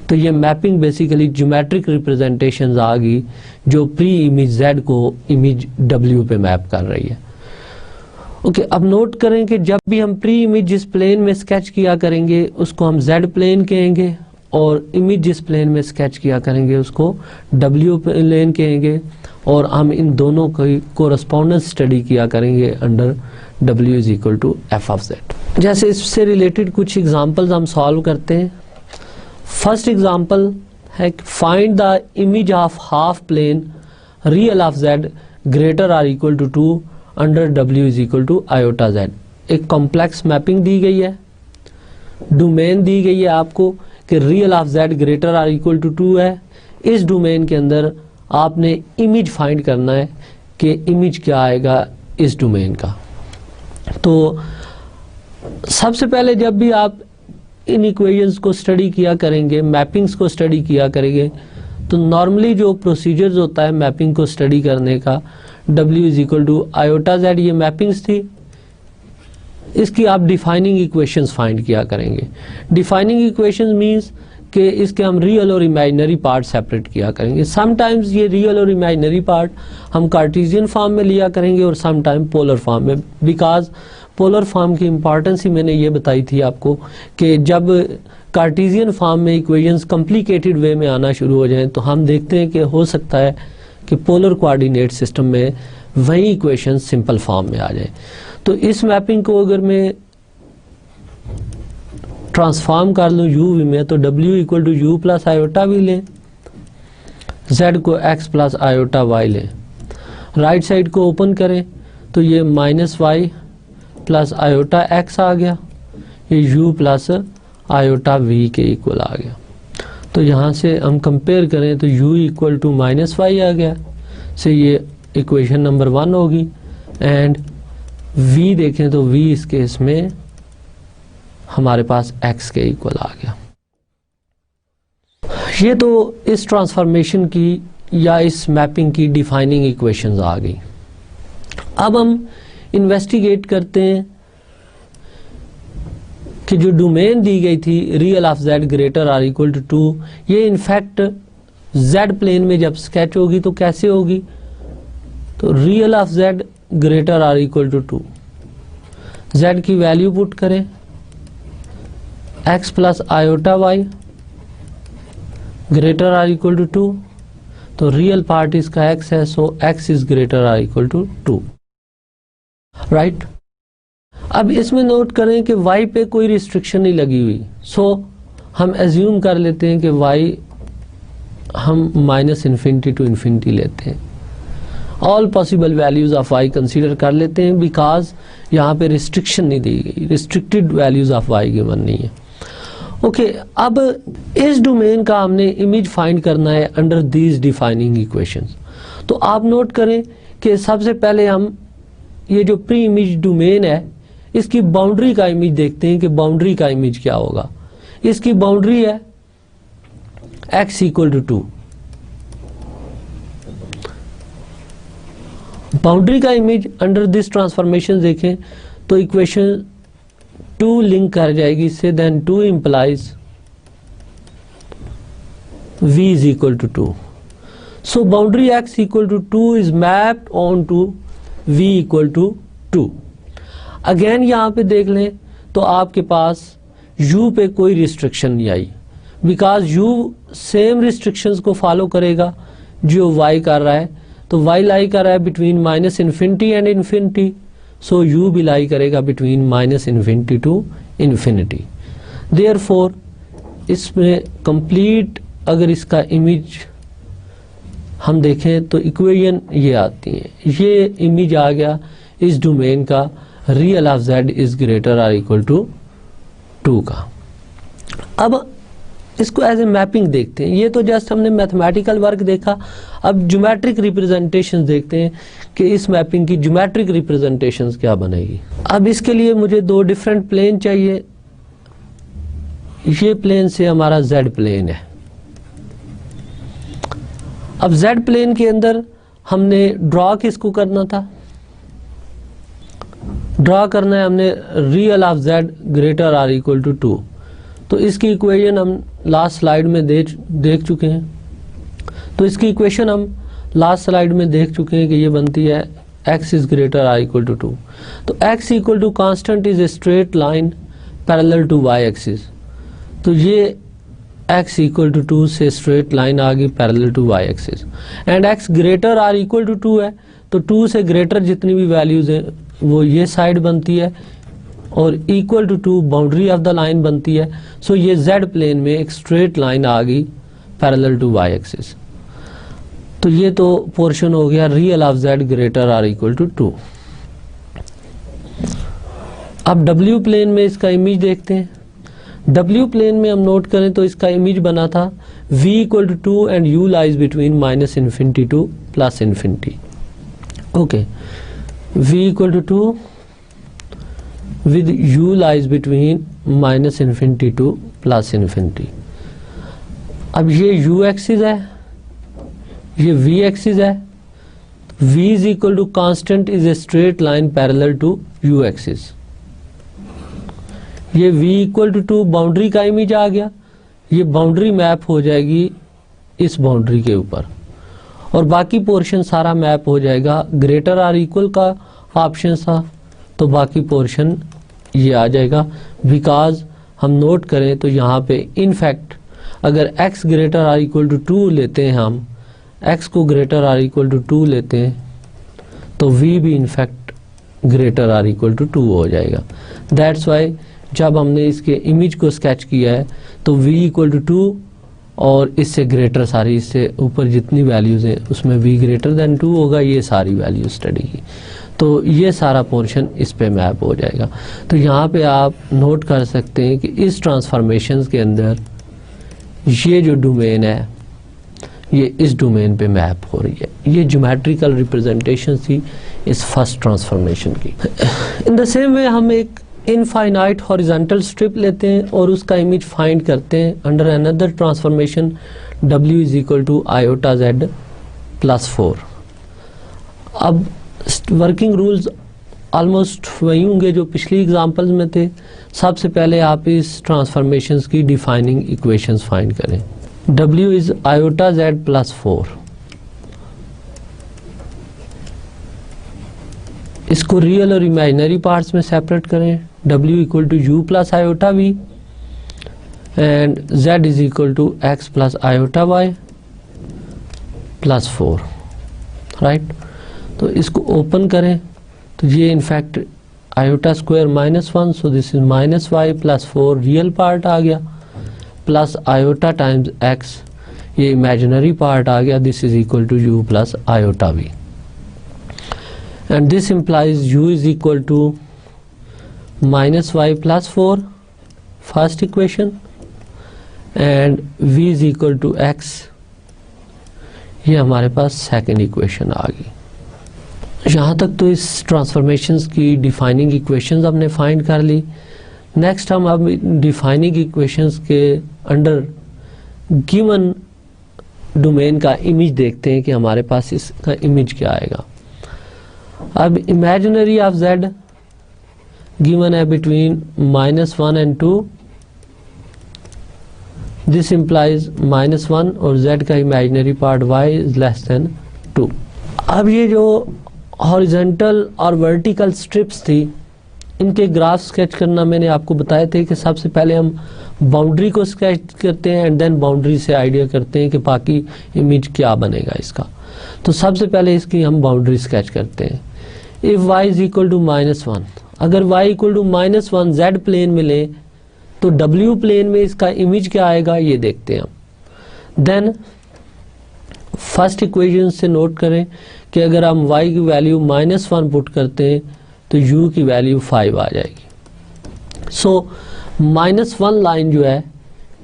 तो ये मैपिंग बेसिकली ज्योमेट्रिक रिप्रेजेंटेशंस आ गई जो प्री इमेज z को इमेज w पे मैप कर रही है। ओके, अब नोट करें कि जब भी हम प्री इमेज जिस प्लेन में स्केच किया करेंगे उसको हम z प्लेन कहेंगे और इमेज जिस प्लेन में स्केच किया करेंगे उसको w प्लेन कहेंगे, और हम इन दोनों की कोरस्पॉन्डेंस स्टडी किया करेंगे under w is equal to F of z। जैसे इससे रिलेटेड कुछ एग्जांपल्स हम सॉल्व करते हैं। फर्स्ट एग्जांपल है find the image of half plane real of z greater or equal to 2 under w is equal to iota z। एक कॉम्प्लेक्स मैपिंग दी गई है, डोमेन दी गई है आपको कि real of z greater or equal to 2 है। इस डोमेन के अंदर आपने इमेज फाइंड करना है कि इमेज क्या आएगा इस डोमेन का। तो सबसे पहले जब भी आप इन इक्वेशंस को स्टडी किया करेंगे, मैपिंग्स को स्टडी किया करेंगे, तो नॉर्मली जो प्रोसीजर्स होता है मैपिंग को स्टडी करने का, w is equal to iota z, ये मैपिंग्स थी, इसकी आप डिफाइनिंग इक्वेशंस फाइंड किया करेंगे। डिफाइनिंग इक्वेशंस मींस कि इसके हम रियल और इमेजिनरी पार्ट सेपरेट किया करेंगे। समटाइम्स ये रियल और इमेजिनरी पार्ट हम कार्टेशियन फॉर्म में लिया करेंगे और समटाइम पोलर फॉर्म में, बिकॉज पोलर फॉर्म की इंपॉर्टेंस ही मैंने ये बताई थी आपको कि जब कार्टेशियन फॉर्म में इक्वेशंस कॉम्प्लिकेटेड वे में आना शुरू हो जाएं तो हम देखते हैं कि हो सकता है कि पोलर कोऑर्डिनेट सिस्टम में वही इक्वेशन सिंपल फॉर्म में आ जाए। तो इस मैपिंग को अगर मैं ट्रांसफॉर्म कर लूँ u में, तो w equal to u plus iota v लें, z को x प्लस आयोटा y लें, राइट साइड को ओपन करें तो ये minus y plus iota x आ गया, ये u प्लस आयोटा v के इक्वल आ गया। तो यहाँ से हम कंपेयर करें तो u equal to minus y आ गया, से ये इक्वेशन नंबर 1 होगी। एंड v देखें तो v इस केस में हमारे पास x के इक्वल आ गया। ये तो इस ट्रांसफॉर्मेशन की या इस मैपिंग की डिफाइनिंग इक्वेशंस आ गई। अब हम इन्वेस्टिगेट करते हैं कि जो डोमेन दी गई थी real of z greater or equal to 2, ये इनफैक्ट z प्लेन में जब स्केच होगी तो कैसे होगी। तो real of z greater or equal to 2, z की वैल्यू पुट करें x plus iota y greater or equal to 2, तो रियल पार्ट इसका x है, so x is greater or equal to 2, right. अब इसमें नोट करें कि y पे कोई रिस्ट्रिक्शन नहीं लगी हुई, सो हम एज्यूम कर लेते हैं कि y हम माइनस इन्फिनिटी टू इन्फिनिटी लेते हैं all possible values of y consider कर लेते हैं, बिकॉज यहाँ पे रिस्ट्रिक्शन नहीं दी गई, restricted values of y given नहीं है। ओके, अब इस डोमेन का हमने इमेज फाइंड करना है अंडर दीज डिफाइनिंग इक्वेशंस। तो आप नोट करें कि सबसे पहले हम ये जो प्री इमेज डोमेन है इसकी बाउंड्री का इमेज देखते हैं कि बाउंड्री का इमेज क्या होगा। इसकी बाउंड्री है x = 2। बाउंड्री का इमेज अंडर दिस ट्रांसफॉर्मेशन देखें तो इक्वेशन 2 लिंक कर जाएगी इससे, then 2 implies v = 2। So boundary x = 2 is mapped onto v = 2। Again यहाँ पे देख लें तो आपके पास u पे कोई रिस्ट्रिक्शन नहीं आई, बिकॉज u सेम रिस्ट्रिक्शंस को फॉलो करेगा जो y कर रहा है। तो y लाई कर रहा है between -∞ and infinity, so u भी लाई करेगा बिटवीन -∞ टू इन्फिनिटी। देयरफॉर इसमें कंप्लीट अगर इसका इमेज हम देखें तो इक्वेशन ये आती है, ये इमेज आ गया इस डोमेन का real of z is greater और इक्वल टू 2 का। अब इसको एज ए मैपिंग देखते हैं, ये तो जस्ट हमने मैथमेटिकल वर्क देखा। अब ज्योमेट्रिक रिप्रेजेंटेशंस देखते हैं कि इस मैपिंग की ज्योमेट्रिक रिप्रेजेंटेशंस क्या बनेगी। अब इसके लिए मुझे 2 डिफरेंट प्लेन चाहिए। ये प्लेन से हमारा z प्लेन है। अब z प्लेन के अंदर हमने ड्रॉ किसको करना था, ड्रॉ करना है हमने रियल ऑफ z ग्रेटर और इक्वल टू 2। तो इसकी इक्वेशन हम लास्ट स्लाइड में देख चुके हैं। तो इसकी इक्वेशन हम लास्ट स्लाइड में देख चुके हैं कि ये बनती है x इज ग्रेटर और इक्वल टू 2। तो x equal to constant is a straight line parallel to y axis. तो ये x इक्वल टू 2 से स्ट्रेट लाइन आ गई parallel to y axis, and x greater और इक्वल टू 2 है तो 2 से ग्रेटर जितनी भी वैल्यूज है वो ये साइड बनती है और equal to 2 boundary of the line बनती है। सो ये z प्लेन में एक स्ट्रेट लाइन आ गई पैरेलल टू y एक्सिस। तो ये तो पोर्शन हो गया रियल ऑफ z ग्रेटर और इक्वल टू 2। अब w प्लेन में इसका इमेज देखते हैं। w प्लेन में हम नोट करें तो इसका इमेज बना था v = 2 and u lies between -∞ to +∞। Okay, v = 2 with u lies between -∞ to +∞। अब ये u एक्सिस है, ये v एक्सिस है। v is equal to constant is a straight line parallel to u axis. ये v = 2 बाउंड्री का इमेज आ गया, ये बाउंड्री मैप हो जाएगी इस बाउंड्री के ऊपर और बाकी पोर्शन सारा मैप हो जाएगा। ग्रेटर और इक्वल का ऑप्शन था तो बाकी पोर्शन ये आ जाएगा। बिकॉज हम नोट करें तो यहाँ पे इनफैक्ट अगर x ग्रेटर और इक्वल टू 2 लेते हैं, हम x को ग्रेटर और इक्वल टू 2 लेते हैं तो v भी इनफैक्ट ग्रेटर और इक्वल टू 2 हो जाएगा। दैट्स वाई जब हमने इसके इमेज को स्केच किया है तो v = 2 और इससे ग्रेटर सारी, इससे ऊपर जितनी वैल्यूज हैं उसमें v ग्रेटर देन 2 होगा, ये सारी वैल्यू स्टडी की। तो ये सारा पोर्शन इस पे मैप हो जाएगा। तो यहाँ पे आप नोट कर सकते हैं कि इस ट्रांसफॉर्मेशंस के अंदर ये जो डोमेन है ये इस डोमेन पे मैप हो रही है। ये ज्योमेट्रिकल रिप्रेजेंटेशन थी इस फर्स्ट ट्रांसफॉर्मेशन की। इन द सेम वे हम एक इनफाइनाइट हॉरिजॉन्टल स्ट्रिप लेते हैं और उसका इमेज फाइंड करते हैं under another transformation w = iota z + 4। अब वर्किंग रूल्स ऑलमोस्ट वही होंगे जो पिछली एग्जांपल्स में थे। सबसे पहले आप इस ट्रांसफॉर्मेशंस की डिफाइनिंग इक्वेशंस फाइंड करें। w is iota z + 4। इसको रियल और इमेजिनरी पार्ट्स में सेपरेट करें। w = u + iota v and z = x + iota y + 4, right. तो इसको ओपन करें तो ये in fact iota square -1, so this is -y + 4 real part आ गया, प्लस iota टाइम्स x ये इमेजिनरी पार्ट आ गया, this is equal to u + iota v। and this implies u is equal to minus y plus 4 first equation and v is equal to x, ये हमारे पास सेकेंड इक्वेशन आ गई। यहाँ तक तो इस ट्रांसफॉर्मेशंस की डिफाइनिंग इक्वेशंस हमने फाइंड कर ली। नेक्स्ट हम अब डिफाइनिंग इक्वेशंस के अंडर गिवन डोमेन का इमेज देखते हैं कि हमारे पास इसका इमेज क्या आएगा। अब इमेजिनरी ऑफ z गिवन है बिटवीन -1 एंड 2, दिस इम्प्लाइज -1 और z का imaginary part y is less then 2। अब ये जो हॉरिजॉन्टल और वर्टिकल स्ट्रिप्स थी, इनके ग्राफ स्केच करना मैंने आपको बताए थे कि सबसे पहले हम बाउंड्री को स्केच करते हैं एंड देन बाउंड्री से आइडिया करते हैं कि बाकी इमेज क्या बनेगा इसका। तो सबसे पहले इसकी हम बाउंड्री स्केच करते हैं। If y is equal to -1, अगर y equal to -1 z plane में ले तो w प्लेन में इसका इमेज क्या आएगा ये देखते हैं हम। देन फर्स्ट इक्वेशन से नोट करें कि अगर हम y की वैल्यू -1 पुट करते हैं तो u की वैल्यू 5 आ जाएगी। सो -1 लाइन जो है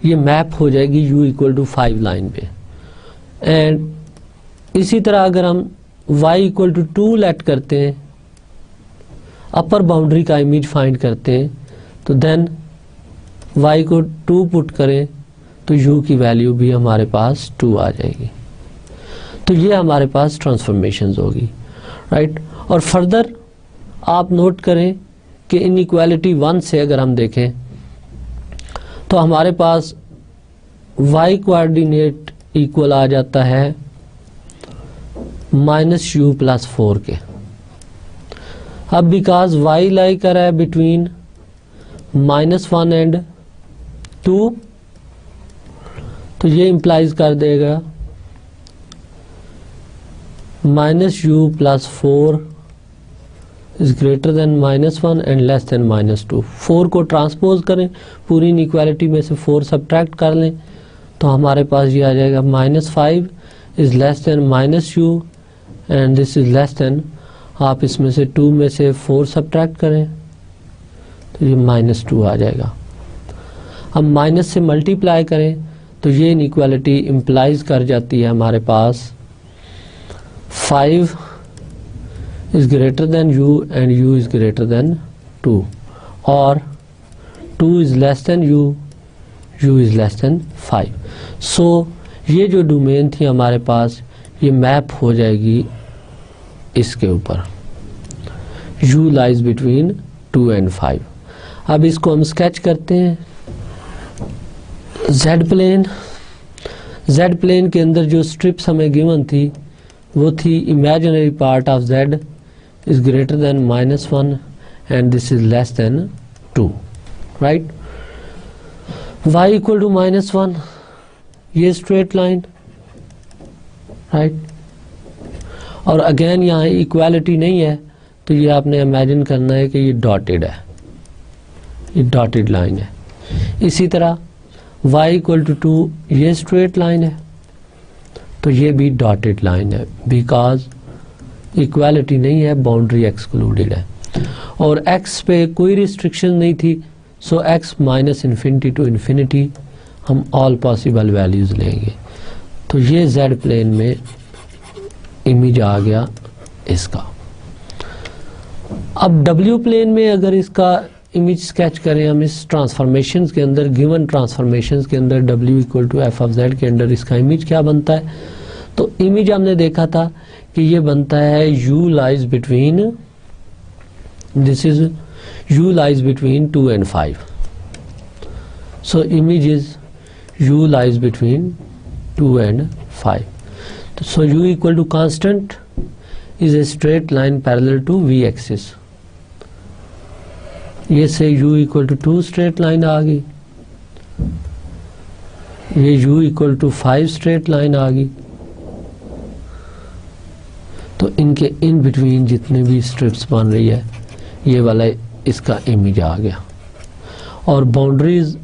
ये मैप हो जाएगी u इक्वल टू 5 लाइन पे। एंड इसी तरह अगर हम y इक्वल टू 2 लेट करते हैं, अपर बाउंड्री का इमेज फाइंड करते हैं, तो देन y को 2 पुट करें तो u की वैल्यू भी हमारे पास 2 आ जाएगी। तो ये हमारे पास ट्रांसफॉर्मेशंस होगी, राइट। और फर्दर आप नोट करें कि इनइक्वालिटी 1 से अगर हम देखें तो हमारे पास y कोऑर्डिनेट इक्वल आ जाता है -u + 4 के। अब बिकॉज y लाई कर रहा है बिटवीन -1 एंड 2, तो ये इंप्लाइज कर देगा -u + 4 is greater then -1 and less than -2। 4 को ट्रांसपोज करें, पूरी इनइक्वालिटी में से 4 सब्ट्रैक्ट कर लें तो हमारे पास ये आ जाएगा -5 is less then -u and this is less then, आप इसमें से 2 में से 4 सब्ट्रैक्ट करें तो ये -2 आ जाएगा। हम माइनस से मल्टीप्लाई करें तो ये इनइक्वालिटी इम्प्लाइज कर जाती है हमारे पास 5 is greater than u and u is greater than 2, और 2 is less than u, u is less than 5। so ये जो डोमेन थी हमारे पास ये मैप हो जाएगी इसके ऊपर, u lies between 2 and 5। अब इसको हम स्केच करते हैं। z प्लेन के अंदर जो स्ट्रिप्स हमें गिवन थी वो थी imaginary part of z is greater than -1 and this is less than 2, right। y equal to -1, ये स्ट्रेट लाइन, राइट। और अगेन यहाँ इक्वालिटी नहीं है तो ये आपने इमेजिन करना है कि ये डॉटेड है, ये डॉटेड लाइन है। इसी तरह y equal to 2, ये स्ट्रेट लाइन है तो ये भी डॉटेड लाइन है, बिकॉज इक्वालिटी नहीं है, बाउंड्री एक्सक्लूडेड है। और x पे कोई रिस्ट्रिक्शन नहीं थी, सो x -∞ to ∞ हम ऑल पॉसिबल वैल्यूज लेंगे। तो ये z प्लेन में इमेज आ गया इसका। अब w प्लेन में अगर इसका इमेज स्केच करें हम इस ट्रांसफॉर्मेशंस के अंदर, गिवन ट्रांसफॉर्मेशंस के अंदर w = f(z) के अंदर इसका इमेज क्या बनता है, तो इमेज हमने देखा था कि ये बनता है u lies between, this is u lies between 2 and 5, so image is u lies between 2 and 5। so u equal to constant is a straight line parallel to v axis। ये से u equal to 2 straight line आ गई, ये u equal to 5 straight line आ गई। तो इनके इन बिटवीन जितने भी स्ट्रिप्स बन रही है ये वाला इसका इमेज आ गया। और बाउंड्रीज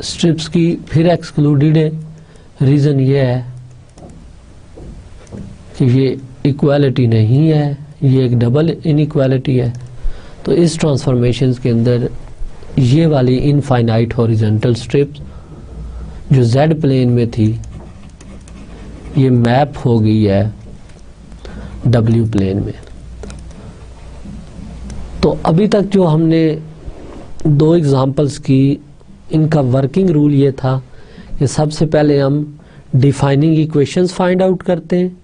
स्ट्रिप्स की फिर एक्सक्लूडेड है, रीज़न ये है कि ये इक्वालिटी नहीं है, ये एक डबल इनइक्वालिटी है। तो इस ट्रांसफॉर्मेशंस के अंदर ये वाली इनफाइनाइट हॉरिजॉन्टल स्ट्रिप्स जो जेड प्लेन में थी ये मैप हो गई है डब्ल्यू प्लेन में। तो अभी तक जो हमने दो एग्जांपल्स की, इनका वर्किंग रूल ये था कि सबसे पहले हम डिफाइनिंग इक्वेशंस फाइंड आउट करते हैं।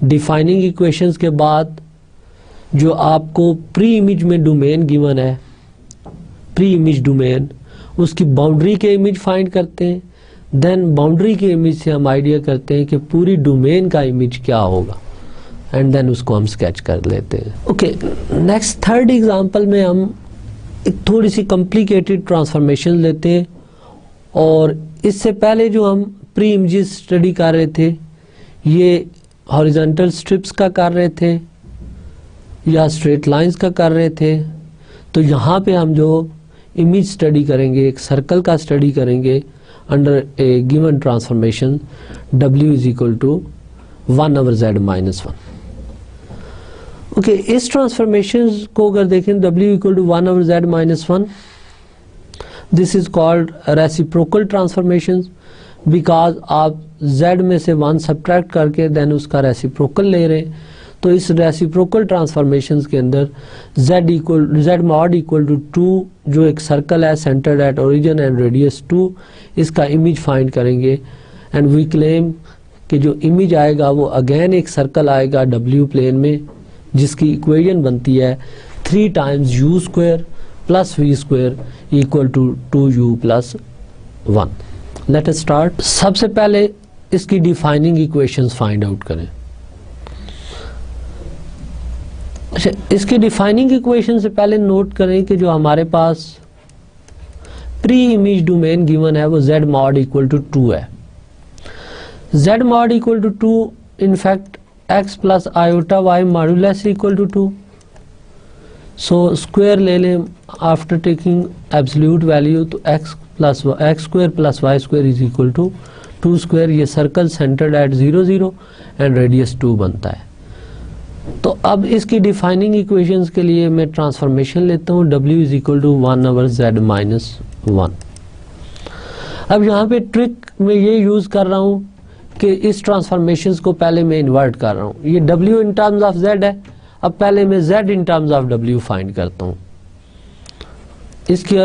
डिफाइनिंग इक्वेशंस के बाद जो आपको प्री इमेज में डोमेन गिवन है, प्री इमेज डोमेन, उसकी बाउंड्री के इमेज फाइंड करते हैं। देन बाउंड्री के इमेज से हम आइडिया करते हैं कि पूरी डोमेन का इमेज क्या होगा, एंड देन उसको हम स्केच कर लेते हैं। ओके, नेक्स्ट थर्ड एग्जांपल में हम एक थोड़ी सी कॉम्प्लिकेटेड ट्रांसफॉर्मेशन लेते हैं, और इससे पहले जो हम प्री इमेजेस स्टडी कर रहे थे ये हॉरिजॉन्टल स्ट्रिप्स का कर रहे थे या स्ट्रेट लाइंस का कर रहे थे। तो यहाँ पे हम जो इमेज स्टडी करेंगे, एक सर्कल का स्टडी करेंगे under a given transformation W is equal to 1/z-1। Okay, इस ट्रांसफॉर्मेशन को अगर देखें W equal to 1/z-1, this is called reciprocal transformation, because आप z में से 1 सब्ट्रैक्ट करके देन उसका रेसिप्रोकल ले रहे हैं। तो इस रेसिप्रोकल ट्रांसफॉर्मेशंस के अंदर z mod इक्वल टू 2 जो एक सर्कल है centred at origin and radius 2, इसका इमेज फाइंड करेंगे। एंड वी क्लेम कि जो इमेज आएगा वो अगेन एक सर्कल आएगा W प्लेन में, जिसकी इक्वेशन बनती है 3 times u square plus v square equal to 2u plus 1। Let us start. सबसे पहले इसकी डिफाइनिंग इक्वेशंस फाइंड आउट करें। अच्छा, इसकी डिफाइनिंग इक्वेशन से पहले नोट करें कि जो हमारे पास प्री इमेज डोमेन गिवन है वो z mod इक्वल टू 2 है। z mod equal to 2 in fact x plus iota y modulus equal to 2। So square ले लें आफ्टर टेकिंग एब्सोल्यूट वैल्यू, तो x square plus y square is equal to 2 square. ये circle centred at 0 0 and radius 2 बनता है। तो अब इसकी डिफाइनिंग इक्वेशंस के लिए मैं ट्रांसफॉर्मेशन लेता हूँ W is equal to 1/z-1। अब यहाँ पे ट्रिक में ये यूज कर रहा हूँ कि इस ट्रांसफॉर्मेशंस को पहले मैं इन्वर्ट कर रहा हूँ। ये W in terms of Z है, अब पहले मैं Z in terms of W find करता हूँ। इसकी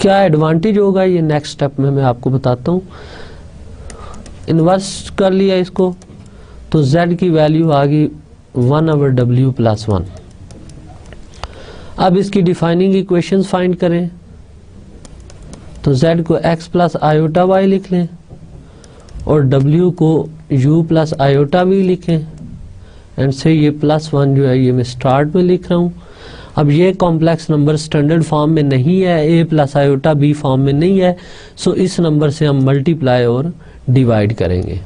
क्या एडवांटेज होगा ये नेक्स्ट स्टेप में मैं आपको बताता हूँ। इन्वर्स कर लिया इसको, तो z की वैल्यू आ गई 1/w प्लस 1। अब इसकी डिफाइनिंग इक्वेशंस फाइंड करें, तो z को x प्लस आयोटा y लिख लें और w को u प्लस आयोटा v लिखें, एंड से ये +1 जो है ये मैं स्टार्ट में लिख रहा हूँ। अब ये कॉम्प्लेक्स नंबर स्टैंडर्ड फॉर्म में नहीं है, a plus iota b form में नहीं है, सो इस नंबर से हम मल्टीप्लाई और डिवाइड करेंगे।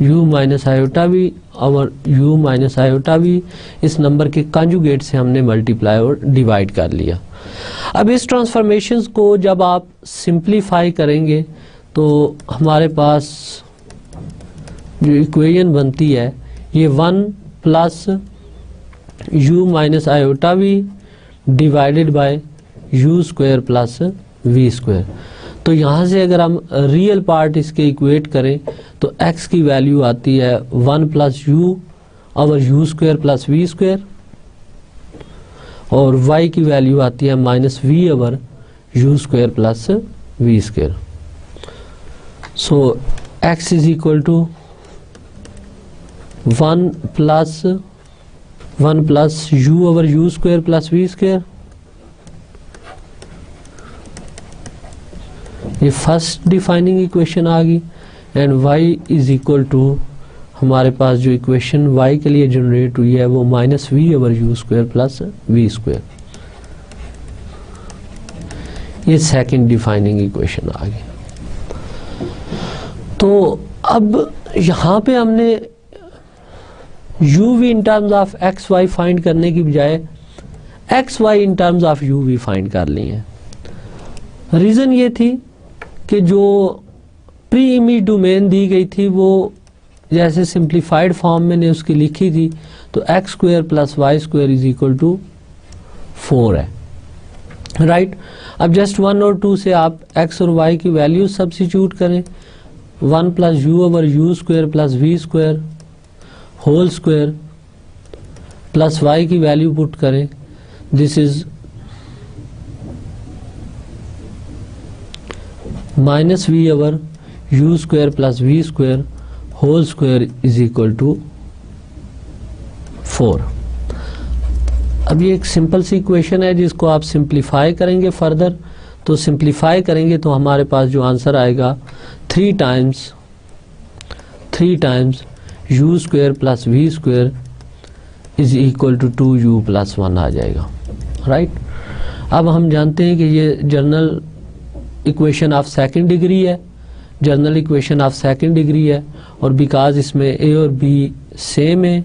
u माइनस आयोटा v और u माइनस आयोटा v इस नंबर के कॉन्जुगेट से हमने मल्टीप्लाई और डिवाइड कर लिया। अब इस ट्रांसफॉर्मेशंस को जब आप सिंप्लीफाई करेंगे तो हमारे पास जो इक्वेशन बनती है ये 1 plus u minus iota v divided bye u square plus v square. तो यहाँ से अगर हम रियल पार्ट इसके इक्वेट करें तो x की वैल्यू आती है 1 plus u over u square plus v square, और y की वैल्यू आती है minus v over u square plus v square. So x is equal to 1 plus u over u square plus v square. ये फर्स्ट डिफाइनिंग इक्वेशन आ गई, and y is equal to हमारे पास जो इक्वेशन y के लिए जनरेट हुई है वो minus v over u square plus v square. ये सेकंड डिफाइनिंग इक्वेशन आ गई। तो अब यहाँ पे हमने u v in terms of x y find करने की बजाय x y in terms of u v find कर ली है। रीज़न ये थी कि जो प्री इमेज डोमेन दी गई थी वो जैसे सिंप्लीफाइड फॉर्म मैंने उसकी लिखी थी तो x square plus y square is equal to 4 है, राइट। अब जस्ट 1 और 2 से आप x और y की वैल्यूज सब्स्टिट्यूट करें, 1 plus u over u square plus v square whole square plus y की वैल्यू पुट करें, this is minus v over u square plus v square whole square is equal to 4। अब ये एक सिंपल सी इक्वेशन है जिसको आप सिंप्लीफाई करेंगे फर्दर, तो सिंप्लीफाई करेंगे तो हमारे पास जो आंसर आएगा 3 times u square plus v square is equal to 2u plus 1 आ जाएगा, राइट। अब हम जानते हैं कि ये general equation of second degree है, general equation of second degree है, और बिकॉज इसमें a और b सेम है,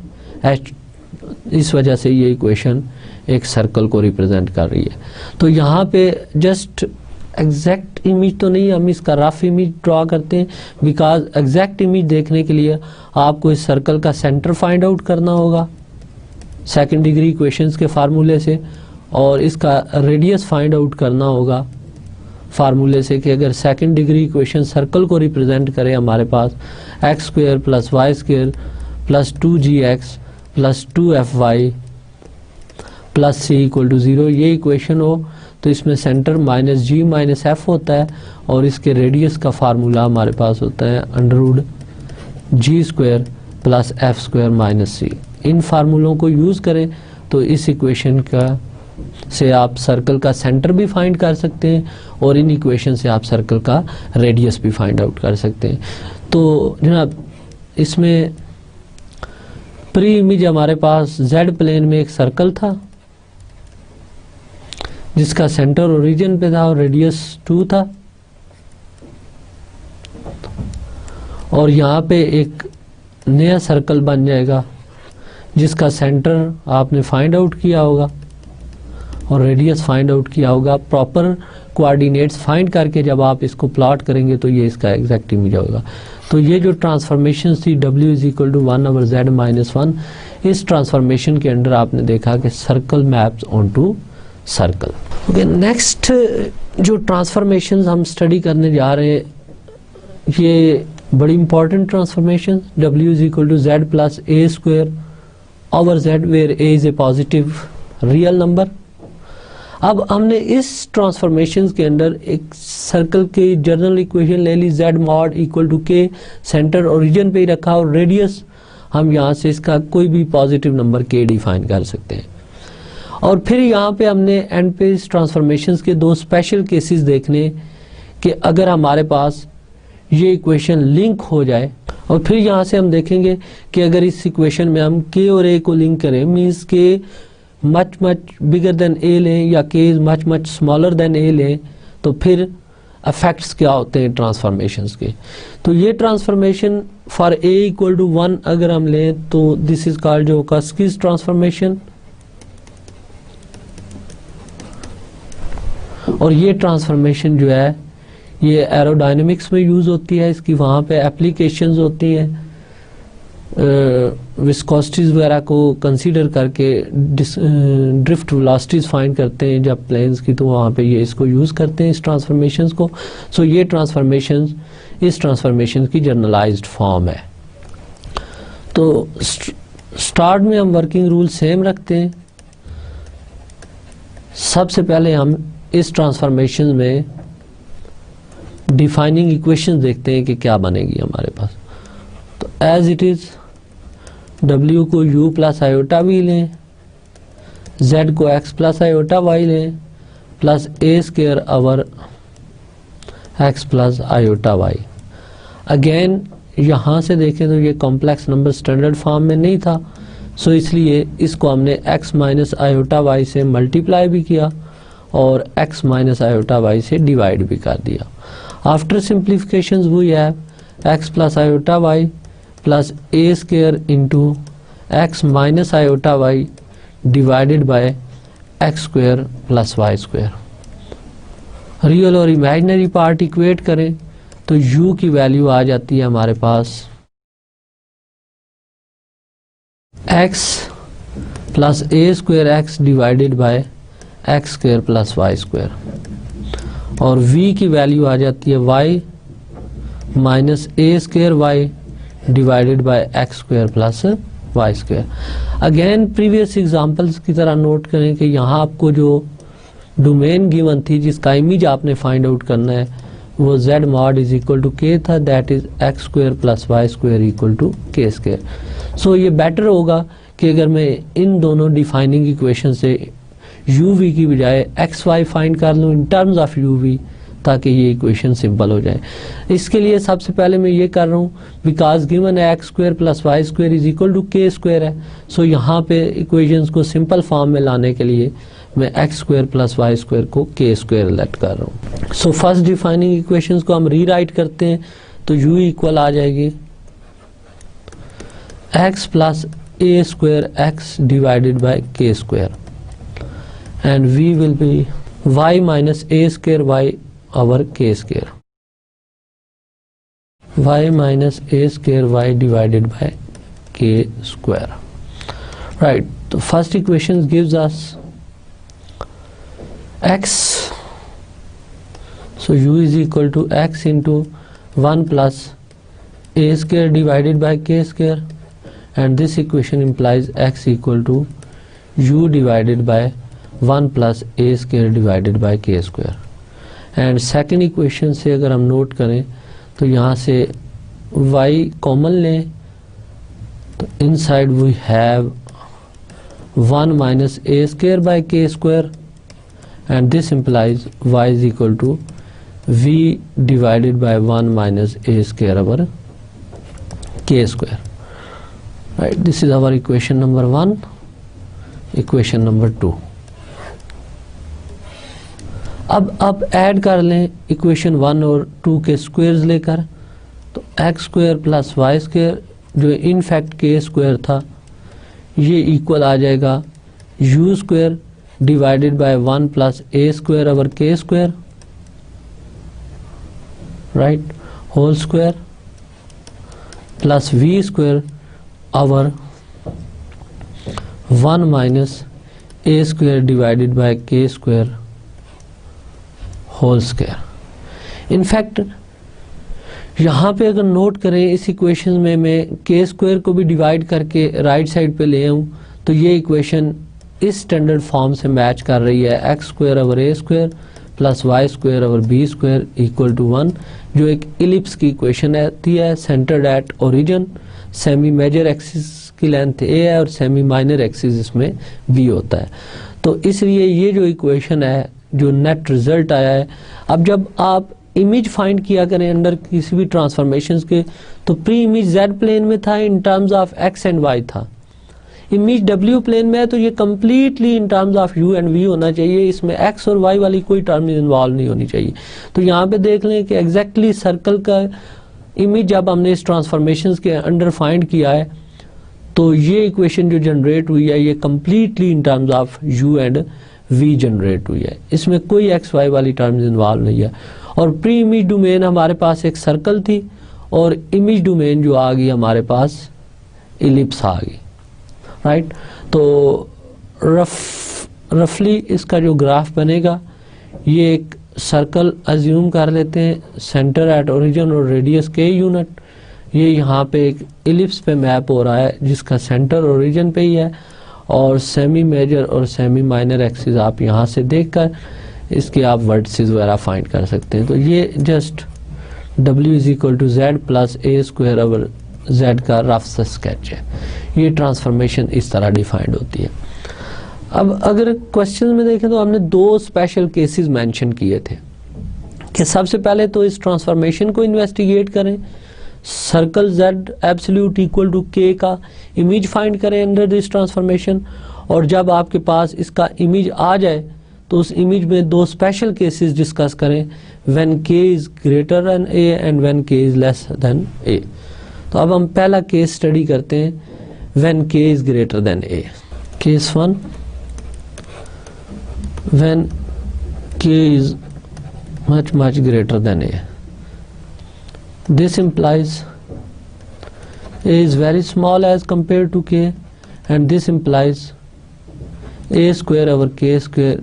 इस वजह से ये इक्वेशन एक सर्कल को रिप्रेजेंट कर रही है। तो यहाँ पे जस्ट एग्जैक्ट इमेज तो नहीं, हम इसका रफ इमेज ड्रॉ करते हैं, बिकॉज एग्जैक्ट इमेज देखने के लिए आपको इस सर्कल का सेंटर फाइंड आउट करना होगा सेकंड डिग्री इक्वेशंस के फार्मूले से, और इसका रेडियस फाइंड आउट करना होगा फार्मूले से कि अगर सेकंड डिग्री इक्वेशन सर्कल को रिप्रेजेंट करे हमारे पास x square plus y square plus 2gx plus 2fy plus c equal to 0, ये इक्वेशन हो तो इसमें centre minus g minus f होता है, और इसके रेडियस का फार्मूला हमारे पास होता है under root g square plus f square minus c. इन फार्मूलों को यूज़ करें तो इस इक्वेशन का से आप सर्कल का सेंटर भी फाइंड कर सकते हैं, और इन इक्वेशन से आप सर्कल का रेडियस भी फाइंड आउट कर सकते हैं। तो जनाब इसमें प्री इमेज हमारे पास जेड प्लेन में एक सर्कल था जिसका सेंटर ओरिजिन पे था और रेडियस 2 था, और यहाँ पे एक नया सर्कल बन जाएगा जिसका सेंटर आपने फाइंड आउट किया होगा और रेडियस फाइंड आउट किया होगा। प्रॉपर कोऑर्डिनेट्स फाइंड करके जब आप इसको प्लॉट करेंगे तो ये इसका एग्जैक्ट इमेज होगा। तो ये जो ट्रांसफॉर्मेशन थी w is equal to 1 over z minus 1, इस ट्रांसफॉर्मेशन के अंदर आपने देखा कि circle maps onto circle. Okay, next जो ट्रांसफॉर्मेशन हम स्टडी करने जा रहे हैं ये बड़ी important transformation, w is equal to z plus a square over z where a is a positive real number. अब हमने इस ट्रांसफॉर्मेशन के अंदर एक सर्कल की जनरल इक्वेशन ले ली, z mod equal to k, centre origin पे ही रखा, और रेडियस हम यहाँ से इसका कोई भी पॉजिटिव नंबर k डिफाइन कर सकते हैं। और फिर यहाँ पे हमने एंड पे इस ट्रांसफॉर्मेशन के 2 स्पेशल केसेस देखने कि अगर हमारे पास ये इक्वेशन लिंक हो जाए, और फिर यहाँ से हम देखेंगे कि अगर इस इक्वेशन में हम k और a को लिंक करें, means k much bigger than a लें या k is much smaller than a लें, तो फिर इफेक्ट्स क्या होते हैं ट्रांसफॉर्मेशंस के। तो ये transformation for a equal to 1 अगर हम लें तो this is called Joukowski's transformation, और ये ट्रांसफॉर्मेशन जो है ये एरोडायनेमिक्स में यूज होती है, इसकी वहाँ पे एप्लीकेशंस होती हैं विस्कोसिटीज वगैरह को कंसीडर करके ड्रिफ्ट वेलोसिटीज फाइंड करते हैं जब प्लेन्स की, तो वहाँ पे ये इसको यूज़ करते हैं इस ट्रांसफॉर्मेशंस को। सो ये ट्रांसफॉर्मेशंस इस ट्रांसफॉर्मेशन की जनरलाइज्ड फॉर्म है। तो स्टार्ट में हम वर्किंग रूल सेम रखते हैं। सबसे पहले हम इस ट्रांसफॉर्मेशन में डिफाइनिंग इक्वेशन देखते हैं कि क्या बनेगी हमारे पास। तो एज इट इज w को u प्लस आयोटा v लें, z को x प्लस आयोटा y लें, plus a square over x plus iota y। Again यहाँ से देखें तो ये कॉम्प्लेक्स नंबर स्टैंडर्ड फॉर्म में नहीं था, सो इसलिए इसको हमने x माइनस आयोटा y से मल्टीप्लाई भी किया और x माइनस आयोटा y से डिवाइड भी कर दिया। After simplification we have x plus iota y plus a square into x minus iota y divided by x square plus y square. Real और इमेजिनरी पार्ट इक्वेट करें तो u की वैल्यू आ जाती है हमारे पास x plus a square x divided by x square plus y square, और v की वैल्यू आ जाती है y minus a square y divided by x square plus y square. Again previous examples की तरह नोट करें कि यहाँ आपको जो डोमेन गिवन थी जिसका इमेज आपने फाइंड आउट करना है वो z mod is equal to k था, that is x square plus y square equal to k square. So ये बेटर होगा कि अगर मैं इन दोनों डिफाइनिंग इक्वेशन से u v की बजाय एक्स वाई फाइंड कर लूँ इन टर्म्स ऑफ u v, ताकि ये इक्वेशन सिंपल हो जाए। इसके लिए सबसे पहले मैं ये कर रहा हूँ बिकॉज गिवन है x square plus y square is equal to k square है, सो यहाँ पे इक्वेशंस को सिंपल फॉर्म में लाने के लिए मैं x square plus y square को के स्क्वायर लेट कर रहा हूँ। सो फर्स्ट डिफाइनिंग इक्वेशंस को हम रीराइट करते हैं, तो u इक्वल आ जाएगी x plus a square x divided by k square, and v will be y minus a square y over k square, y minus a square y divided by k square, right? So first equation gives us x, so u is equal to x into 1 plus a square divided by k square, and this equation implies x equal to u divided by 1 plus a square divided by k square। And second equation से अगर हम नोट करें तो यहाँ से y कॉमन लें, तो inside we have 1 minus a square by k square, and this implies y is equal to v divided by 1 minus a square over k square, right? This is our equation number 1। Equation number 2, अब ऐड कर लें इक्वेशन 1 और 2 के स्क्वायर्स लेकर, तो x square plus y square जो इनफैक्ट के स्क्वायर था ये इक्वल आ जाएगा u square divided by 1 plus a square over k square, right, whole square plus v square over 1 minus a square divided by k square whole square. In fact यहाँ पे अगर नोट करें इस इक्वेशन में मैं के स्क्वायर को भी डिवाइड करके राइट साइड पे ले आऊँ तो ये इक्वेशन इस स्टैंडर्ड फॉर्म से मैच कर रही है, x square over a square plus y square over b square equal to 1, जो एक इलिप्स की इक्वेशन आती है centred at origin, semi major axis की लेंथ ए है और सेमी माइनर एक्सिस इसमें बी होता है। तो इसलिए ये जो इक्वेशन है जो नेट रिजल्ट आया है, अब जब आप इमेज फाइंड किया करें अंडर किसी भी ट्रांसफॉर्मेशंस के, तो प्री इमेज जेड प्लेन में था in terms of x and y था, इमेज डब्ल्यू प्लेन में है तो ये completely in terms of u and v होना चाहिए, इसमें एक्स और वाई वाली कोई टर्म इन्वॉल्व नहीं होनी चाहिए। तो यहाँ पे देख लें कि एग्जैक्टली सर्कल का इमेज जब हमने इस ट्रांसफॉर्मेशंस के अंडर फाइंड किया है तो ये इक्वेशन जो जनरेट हुई है ये completely in terms of u and v generate हुई है, इसमें कोई एक्स वाई वाली टर्म्स इन्वॉल्व नहीं है। और प्री इमेज डोमेन हमारे पास एक सर्कल थी और इमेज डोमेन जो आ गई हमारे पास इलिप्स आ गई, राइट? तो रफली इसका जो ग्राफ बनेगा ये एक सर्कल अज्यूम कर लेते हैं, सेंटर एट ओरिजिन और रेडियस के यूनिट, ये यहाँ पे एक इलिप्स पे मैप हो रहा है जिसका सेंटर ओरिजिन पे ही है, और सेमी मेजर और सेमी माइनर एक्सिस आप यहाँ से देखकर इसके आप वर्टिसेस वगैरह फाइंड कर सकते हैं। तो ये just W is equal to z plus a square over z का रफ सा स्केच है। ये ट्रांसफॉर्मेशन इस तरह डिफाइंड होती है। अब अगर क्वेश्चन में देखें तो हमने दो स्पेशल केसेस मेंशन किए थे कि सबसे पहले तो इस ट्रांसफॉर्मेशन को इन्वेस्टिगेट करें, circle z absolute equal to k का इमेज फाइंड करें अंडर दिस ट्रांसफॉर्मेशन, और जब आपके पास इसका इमेज आ जाए तो उस इमेज में दो स्पेशल केसेस डिस्कस करें, when k is greater than a and when k is less then a। तो अब हम पहला केस स्टडी करते हैं, when k is greater than a। Case 1, when k is much greater than a. This implies a is very small as compared to k and this implies a square over k square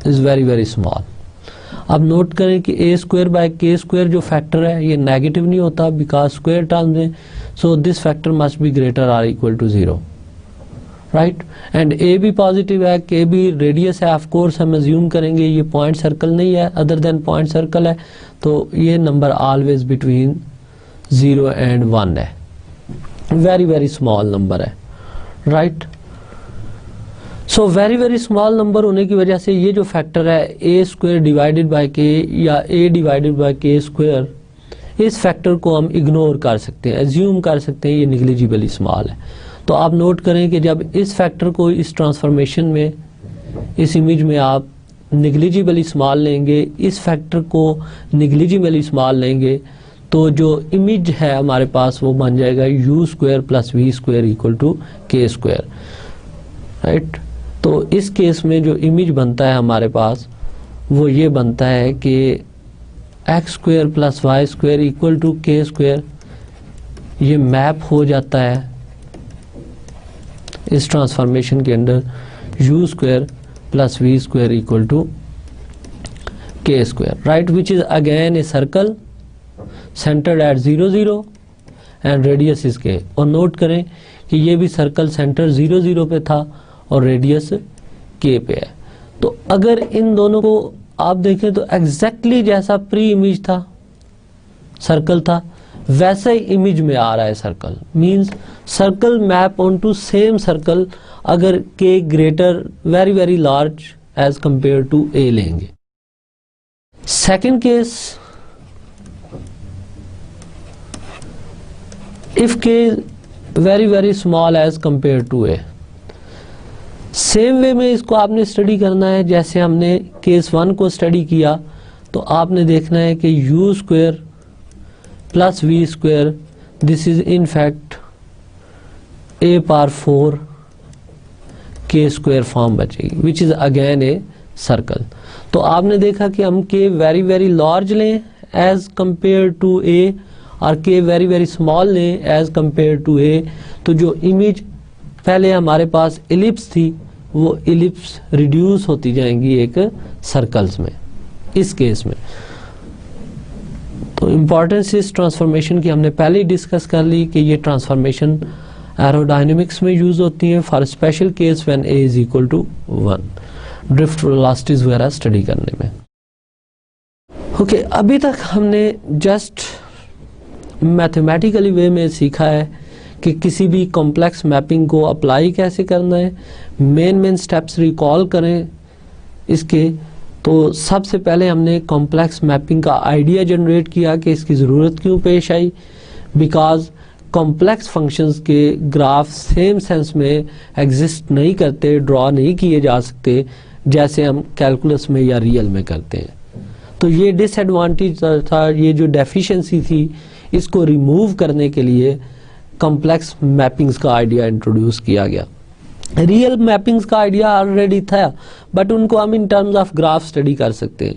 is very small. अब नोट करें कि a square by k square जो फैक्टर है ये नेगेटिव नहीं होता बिकॉज स्क्वायर टर्म में, so this factor must be greater or equal to 0, right. And a भी पॉजिटिव है, k भी रेडियस है, ऑफ कोर्स हम अज्यूम करेंगे ये पॉइंट सर्कल नहीं है, अदर देन पॉइंट सर्कल है, तो ये नंबर ऑलवेज बिटवीन 0 एंड 1 है, वेरी स्मॉल नंबर है, right. So very small number होने की वजह से ये जो फैक्टर है ए स्क्वायर डिवाइडेड बाय के या ए डिवाइडेड बाय के स्क्वायर, इस फैक्टर को हम इग्नोर कर सकते हैं, एज्यूम कर सकते हैं ये निग्लिजिबली स्मॉल है. तो आप नोट करें कि जब इस फैक्टर को इस ट्रांसफॉर्मेशन में, इस इमेज में आप निग्लिजिबली स्मॉल लेंगे, इस फैक्टर को निग्लिजिबली स्मॉल लेंगे, तो जो इमेज है हमारे पास वो बन जाएगा u square plus v square equal to k square, right. तो इस केस में जो इमेज बनता है हमारे पास वो ये बनता है कि x square plus y square equal to k square, ये मैप हो जाता है इस ट्रांसफॉर्मेशन के अंदर u square plus v square equal to k square, right, which is again a circle centred at 0 0 and radius is k. और नोट करें कि ये भी सर्कल सेंटर 0 0 पे था और रेडियस के पे है. तो अगर इन दोनों को आप देखें तो एग्जैक्टली जैसा प्री इमेज था सर्कल था वैसा ही इमेज में आ रहा है circle, means circle map on to same circle अगर k greater very large as compare to a लेंगे. Second case, if k very small as compare to a, same way में इसको आपने स्टडी करना है जैसे हमने केस 1 को स्टडी किया. तो आपने देखना है कि u square plus v square, this is in fact a power 4 k square form बचेगी which is again a circle. तो आपने देखा कि हम के वेरी लार्ज लें एज कंपेयर टू ए और के वेरी स्मॉल लें एज कंपेयर टू ए, तो जो इमेज पहले हमारे पास इलिप्स थी वो इलिप्स रिड्यूस होती जाएंगी एक सर्कल्स में इस केस में. तो इम्पॉर्टेंस इस ट्रांसफॉर्मेशन की हमने पहले ही डिस्कस कर ली कि ये ट्रांसफॉर्मेशन एरोडायनेमिक्स में यूज होती है for special case when a is equal to 1, drift velocities वगैरह स्टडी करने में. ओके, अभी तक हमने जस्ट मैथमेटिकली वे में सीखा है कि किसी भी कॉम्प्लेक्स मैपिंग को अप्लाई कैसे करना है. मेन स्टेप्स रिकॉल करें इसके. तो सबसे पहले हमने कॉम्प्लेक्स मैपिंग का आइडिया जनरेट किया कि इसकी ज़रूरत क्यों पेश आई, बिकॉज कॉम्प्लेक्स फंक्शंस के ग्राफ सेम सेंस में एग्जिस्ट नहीं करते, ड्रॉ नहीं किए जा सकते जैसे हम कैलकुलस में या रियल में करते हैं. तो ये डिसएडवांटेज था, ये जो डेफिशिएंसी थी इसको रिमूव करने के लिए कॉम्प्लेक्स मैपिंग्स का आइडिया इंट्रोड्यूस किया गया. रियल मैपिंग्स का आइडिया ऑलरेडी था बट उनको हम इन टर्म्स ऑफ ग्राफ स्टडी कर सकते हैं.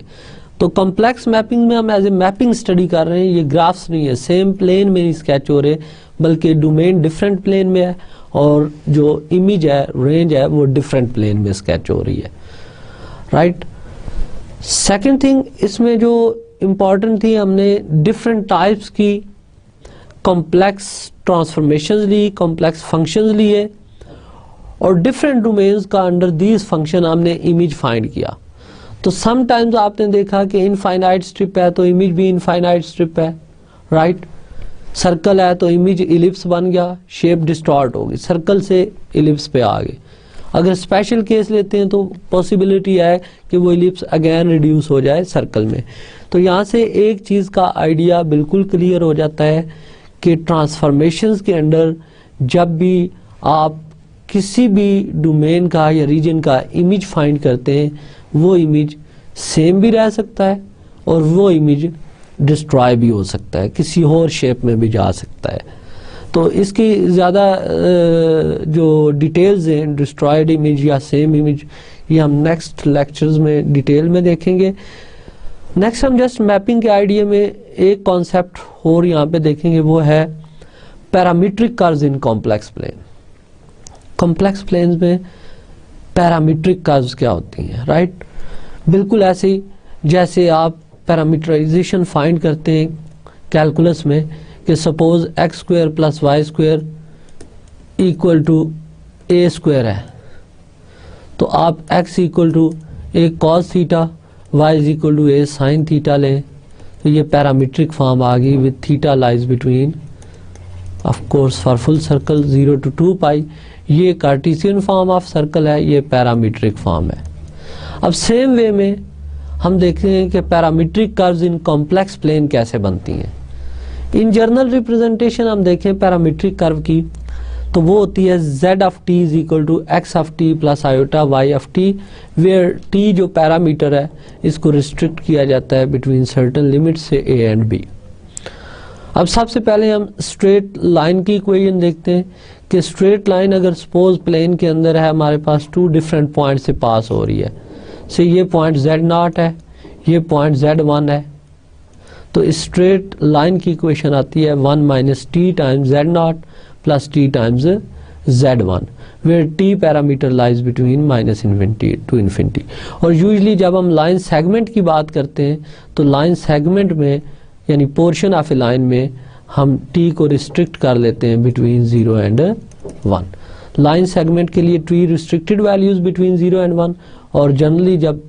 तो कॉम्प्लेक्स मैपिंग में हम एज ए मैपिंग स्टडी कर रहे हैं, ये ग्राफ्स नहीं है, सेम प्लेन में नहीं स्केच हो रहे बल्कि डोमेन डिफरेंट प्लेन में है और जो इमेज है, रेंज है, वो डिफरेंट प्लेन में स्केच हो रही है, राइट. सेकेंड थिंग इसमें जो इम्पॉर्टेंट थी, हमने डिफरेंट टाइप्स की कॉम्प्लेक्स ट्रांसफॉर्मेशंस ली, कॉम्प्लेक्स फंक्शंस लिए और डिफरेंट डोमेन्स का अंडर दीज फंक्शन हमने इमेज फाइंड किया. तो समटाइम्स आपने देखा कि इनफाइनाइट स्ट्रिप है तो इमेज भी इनफाइनाइट स्ट्रिप है, राइट. सर्कल है तो इमेज इलिप्स बन गया, शेप डिस्टॉर्ट हो गई, सर्कल से इलिप्स पे आ गए. अगर स्पेशल केस लेते हैं तो पॉसिबिलिटी है कि वो इलिप्स अगेन रिड्यूस हो जाए सर्कल में. तो यहाँ से एक चीज़ का आइडिया बिल्कुल क्लियर हो जाता है कि ट्रांसफॉर्मेशंस के अंदर जब भी आप किसी भी डोमेन का या रीजन का इमेज फाइंड करते हैं वो इमेज सेम भी रह सकता है और वो इमेज डिस्ट्रॉय भी हो सकता है, किसी और शेप में भी जा सकता है. तो इसकी ज़्यादा जो डिटेल्स हैं डिस्ट्रॉयड इमेज या सेम इमेज, ये हम नेक्स्ट लेक्चर्स में डिटेल में देखेंगे. नेक्स्ट हम जस्ट मैपिंग के आइडिया में एक कॉन्सेप्ट और यहाँ पे देखेंगे, वो है parametric curves in complex plane. Complex planes में पैरामीट्रिक कर्व्स क्या होती हैं, राइट। बिल्कुल ऐसे ही जैसे आप पैरामीटराइजेशन फाइंड करते हैं कैलकुलस में कि suppose x square plus y square equal to a square है, तो आप x equal to a cos theta, y is equal to a sine theta लें, तो ये पैरामीट्रिक फॉर्म आ गई with theta lies between of course for full circle 0 to 2 pi. ये कार्टेशियन फॉर्म ऑफ सर्कल है, ये पैरामीट्रिक फॉर्म है। अब सेम वे में हम देखते हैं कि parametric curves in complex plane कैसे बनती हैं। इन जनरल रिप्रेजेंटेशन हम देखें पैरामीट्रिक कर्व की, तो वो होती है z of t is equal to x of t plus iota y of t, where t जो पैरामीटर है इसको रिस्ट्रिक्ट किया जाता है बिटवीन सर्टेन लिमिट्स से a एंड b। अब सबसे पहले हम स्ट्रेट लाइन की इक्वेशन देखते हैं कि स्ट्रेट लाइन अगर सपोज प्लेन के अंदर है, हमारे पास 2 डिफरेंट पॉइंट से पास हो रही है, से ये पॉइंट z0 है, ये पॉइंट z1 है, तो इस स्ट्रेट लाइन की इक्वेशन आती है 1 minus t times z0 plus t times z1, where t parameter lies between minus infinity to infinity. और यूजली जब हम लाइन सेगमेंट की बात करते हैं तो लाइन सेगमेंट में यानी पोर्शन ऑफ ए लाइन में हम t को रिस्ट्रिक्ट कर लेते हैं बिटवीन 0 एंड 1। लाइन सेगमेंट के लिए t restricted values between 0 and 1, और जनरली जब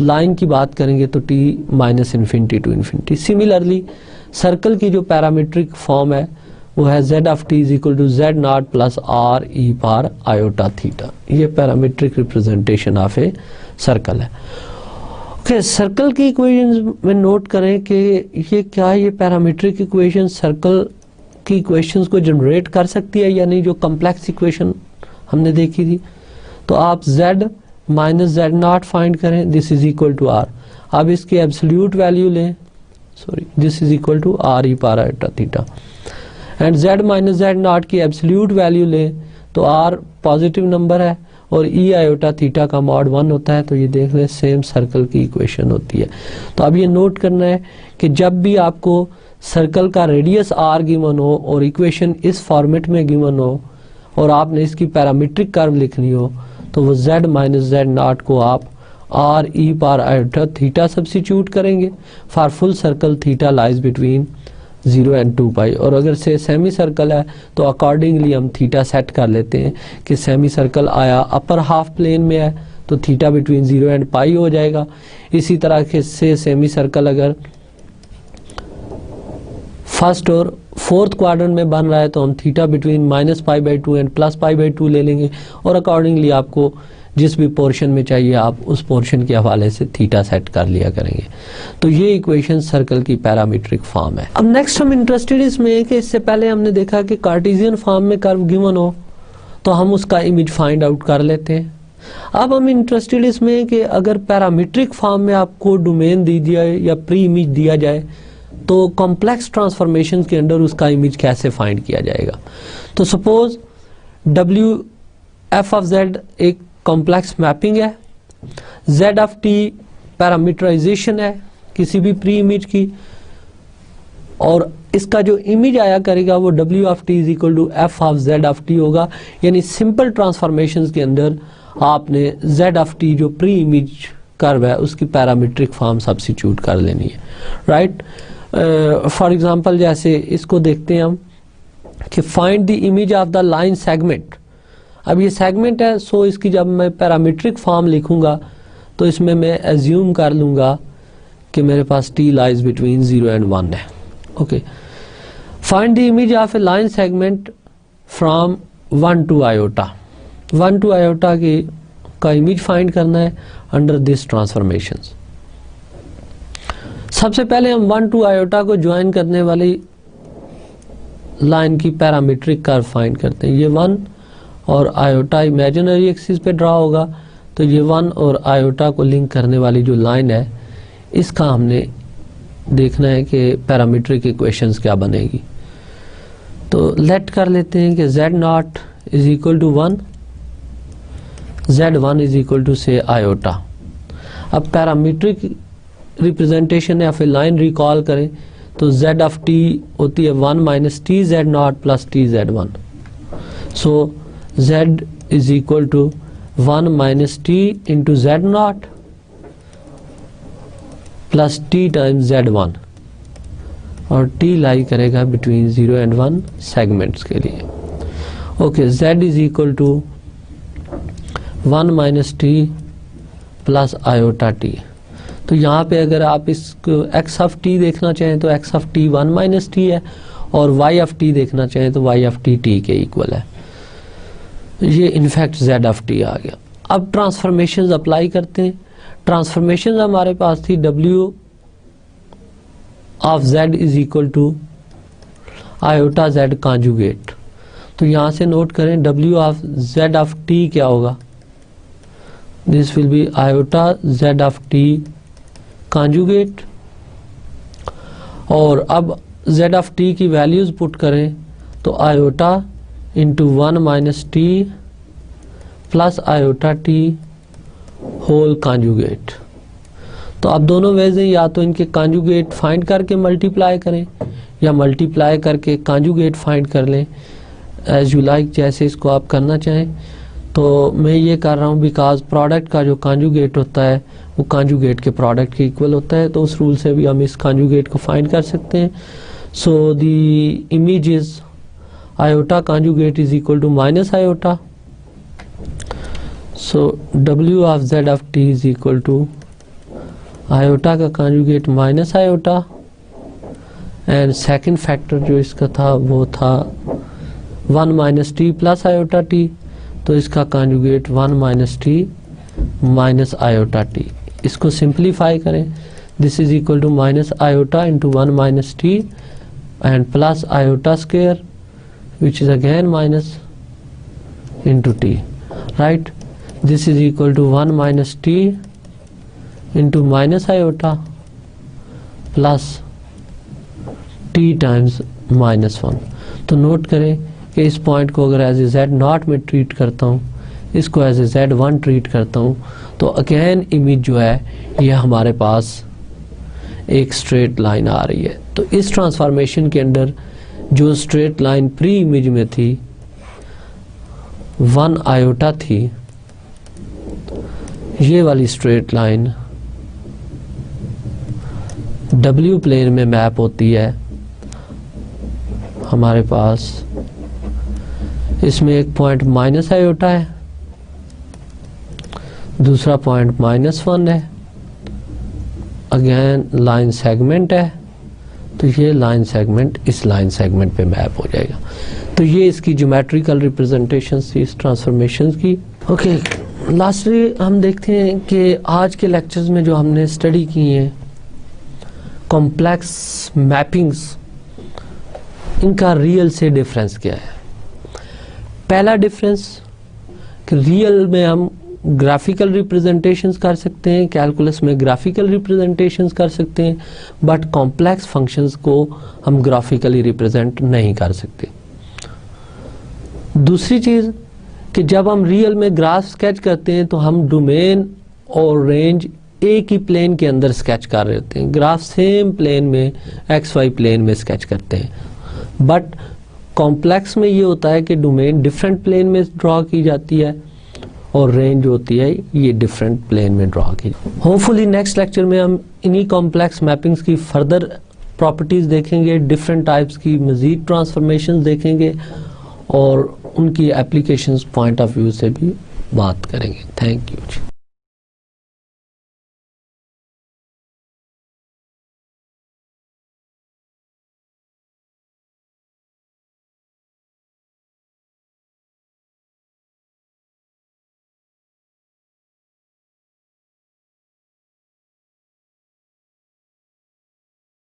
लाइन की बात करेंगे तो t minus infinity to infinity. Similarly circle की जो पैरामीट्रिक फॉर्म है वो है z of t is equal to z0 plus r e power iota theta. ये parametric representation of a circle है। ओके, सर्कल की इक्वेशन में नोट करें कि ये क्या है, ये पैरामीट्रिक इक्वेशन सर्कल की इक्वेशंस को जनरेट कर सकती है या नहीं, जो कॉम्प्लेक्स इक्वेशन हमने देखी थी। तो आप z माइनस z0 फाइंड करें, this is equal to r। अब इसकी एब्सोल्यूट वैल्यू लें, sorry this is equal to r e power iota theta, and z minus z0 की एब्सोल्यूट वैल्यू लें तो r पॉजिटिव नंबर है और e आयोटा थीटा का मॉड 1 होता है, तो ये देख लें सेम सर्कल की इक्वेशन होती है। तो अब ये नोट करना है कि जब भी आपको सर्कल का रेडियस r गिवन हो और इक्वेशन इस फॉर्मेट में गिवन हो और आपने इसकी पैरामीट्रिक कर्व लिखनी हो, तो वो z माइनस z0 को आप r e power iota theta substitute करेंगे for full circle theta lies between 0 and 2 pi. और अगर से सेमी सर्कल है तो अकॉर्डिंगली हम थीटा सेट कर लेते हैं कि सेमी सर्कल आया अपर हाफ प्लेन में है तो थीटा बिटवीन 0 एंड पाई हो जाएगा। इसी तरह से सेमी सर्कल अगर फर्स्ट और फोर्थ क्वाड्रेंट में बन रहा है तो हम theta between minus pi by 2 and plus pi by 2 ले लेंगे, और अकॉर्डिंगली आपको जिस भी पोर्शन में चाहिए आप उस पोर्शन के हवाले से थीटा सेट कर लिया करेंगे। तो ये इक्वेशन सर्कल की पैरामीट्रिक फॉर्म है। अब नेक्स्ट हम इंटरेस्टेड इसमें कि इससे पहले हमने देखा कि कार्टेशियन फॉर्म में कर्व गिवन हो तो हम उसका इमेज फाइंड आउट कर लेते हैं। अब हम इंटरेस्टेड इसमें कि अगर पैरामीट्रिक फॉर्म में आपको डोमेन दी जाए या प्री इमेज दिया जाए तो कॉम्प्लेक्स ट्रांसफॉर्मेशन के अंदर उसका इमेज कैसे फाइंड किया जाएगा। तो suppose w f of z एक कॉम्प्लेक्स मैपिंग है, z ऑफ t पैरामीटराइजेशन है किसी भी प्री इमेज की, और इसका जो इमेज आया करेगा वो w of t is equal to f of z of t होगा। यानी सिंपल ट्रांसफॉर्मेशंस के अंदर आपने z ऑफ t जो प्री इमेज कर्व है उसकी पैरामीट्रिक फॉर्म सब्स्टिट्यूट कर लेनी है, राइट। फॉर एग्जांपल जैसे इसको देखते हैं हम कि find the image of the line segment. अब ये सेगमेंट है, सो इसकी जब मैं पैरामीट्रिक फॉर्म लिखूंगा तो इसमें मैं एज्यूम कर लूंगा कि मेरे पास t लाइज बिटवीन 0 एंड 1 है। Okay, find the image of a line segment from 1 to iota. 1 to iota की का इमेज फाइंड करना है अंडर दिस ट्रांसफॉर्मेशंस। सबसे पहले हम 1 टू आयोटा को ज्वाइन करने वाली लाइन की पैरामीट्रिक कर्व फाइंड करते हैं। ये 1 और आयोटा इमेजिनरी एक्सिस पे ड्रा होगा, तो ये 1 और आयोटा को लिंक करने वाली जो लाइन है इसका हमने देखना है कि पैरामीट्रिक इक्वेशंस क्या बनेगी। तो लेट कर लेते हैं कि z0 is equal to 1, z1 is equal to से आयोटा। अब पैरामीट्रिक रिप्रेजेंटेशन या फिर लाइन रिकॉल करें तो z ऑफ t होती है 1 minus t z0 plus t z1। So z is equal to 1 minus t into z naught plus t times z1, और t लाई करेगा बिटवीन 0 एंड 1 सेगमेंट्स के लिए। Okay, z is equal to 1 minus t plus iota t. तो यहाँ पे अगर आप इसको x ऑफ t देखना चाहें तो x of t 1 minus T है, और y ऑफ t देखना चाहें तो y ऑफ t t के इक्वल है। ये इनफैक्ट z ऑफ t आ गया। अब ट्रांसफॉर्मेशंस अप्लाई करते हैं। ट्रांसफॉर्मेशंस हमारे पास थी w of z is equal to iota z conjugate. तो यहाँ से नोट करें w of z of t क्या होगा, this will be iota z of t conjugate. और अब z ऑफ t की वैल्यूज पुट करें तो iota into 1 minus t plus iota t whole conjugate. तो आप दोनों वेज हैं, या तो इनके कॉन्जुगेट फाइंड करके मल्टीप्लाई करें या मल्टीप्लाई करके कॉन्जुगेट फाइंड कर लें, एज यू लाइक, जैसे इसको आप करना चाहें। तो मैं ये कर रहा हूँ बिकॉज प्रोडक्ट का जो कॉन्जुगेट होता है वो कॉन्जुगेट के प्रोडक्ट के इक्वल होता है, तो उस रूल से भी हम इस कॉन्जुगेट को फाइंड कर सकते हैं। So the image is iota conjugate is equal to minus iota. So w of z of t is equal to iota का conjugate minus iota, and second factor जो इसका था वो था 1 minus t plus iota t, तो इसका conjugate 1 minus t minus iota t. इसको सिंप्लीफाई करें, this is equal to minus iota into 1 minus t and plus iota square which is again minus into t, right? This is equal to 1 minus t into minus iota plus t times minus 1। तो नोट करें कि इस पॉइंट को अगर एज ए z नॉट में ट्रीट करता हूँ, इसको एज ए z1 ट्रीट करता हूँ, तो अगेन इमेज जो है ये हमारे पास एक स्ट्रेट लाइन आ रही है। तो इस ट्रांसफॉर्मेशन के अंदर जो स्ट्रेट लाइन प्री इमेज में थी 1 आयोटा थी, ये वाली स्ट्रेट लाइन w प्लेन में मैप होती है हमारे पास। इसमें एक पॉइंट माइनस आयोटा है, दूसरा पॉइंट -1 है, अगेन लाइन सेगमेंट है, तो ये लाइन सेगमेंट इस लाइन सेगमेंट पे मैप हो जाएगा। तो ये इसकी ज्योमेट्रिकल रिप्रेजेंटेशन थी इस ट्रांसफॉर्मेशन की। ओके, लास्टली हम देखते हैं कि आज के लेक्चर्स में जो हमने स्टडी की है कॉम्प्लेक्स मैपिंग्स, इनका रियल से डिफरेंस क्या है। पहला डिफरेंस कि रियल में हम ग्राफिकल रिप्रेजेंटेशंस कर सकते हैं, कैलकुलस में ग्राफिकल रिप्रेजेंटेशंस कर सकते हैं, बट कॉम्प्लेक्स फंक्शंस को हम ग्राफिकली रिप्रेजेंट नहीं कर सकते। दूसरी चीज़ कि जब हम रियल में ग्राफ स्केच करते हैं तो हम डोमेन और रेंज एक ही प्लेन के अंदर स्केच कर रहे होते हैं, ग्राफ सेम प्लेन में XY प्लेन में स्केच करते हैं, बट कॉम्प्लेक्स में ये होता है कि डोमेन डिफरेंट प्लेन में ड्रॉ की जाती है और रेंज होती है ये डिफरेंट प्लेन में ड्रॉ की। होपफुली नेक्स्ट लेक्चर में हम इन्हीं कॉम्प्लेक्स मैपिंग्स की फर्दर प्रॉपर्टीज देखेंगे, डिफरेंट टाइप्स की मजीद ट्रांसफॉर्मेशन देखेंगे और उनकी एप्लीकेशंस पॉइंट ऑफ व्यू से भी बात करेंगे। Thank you.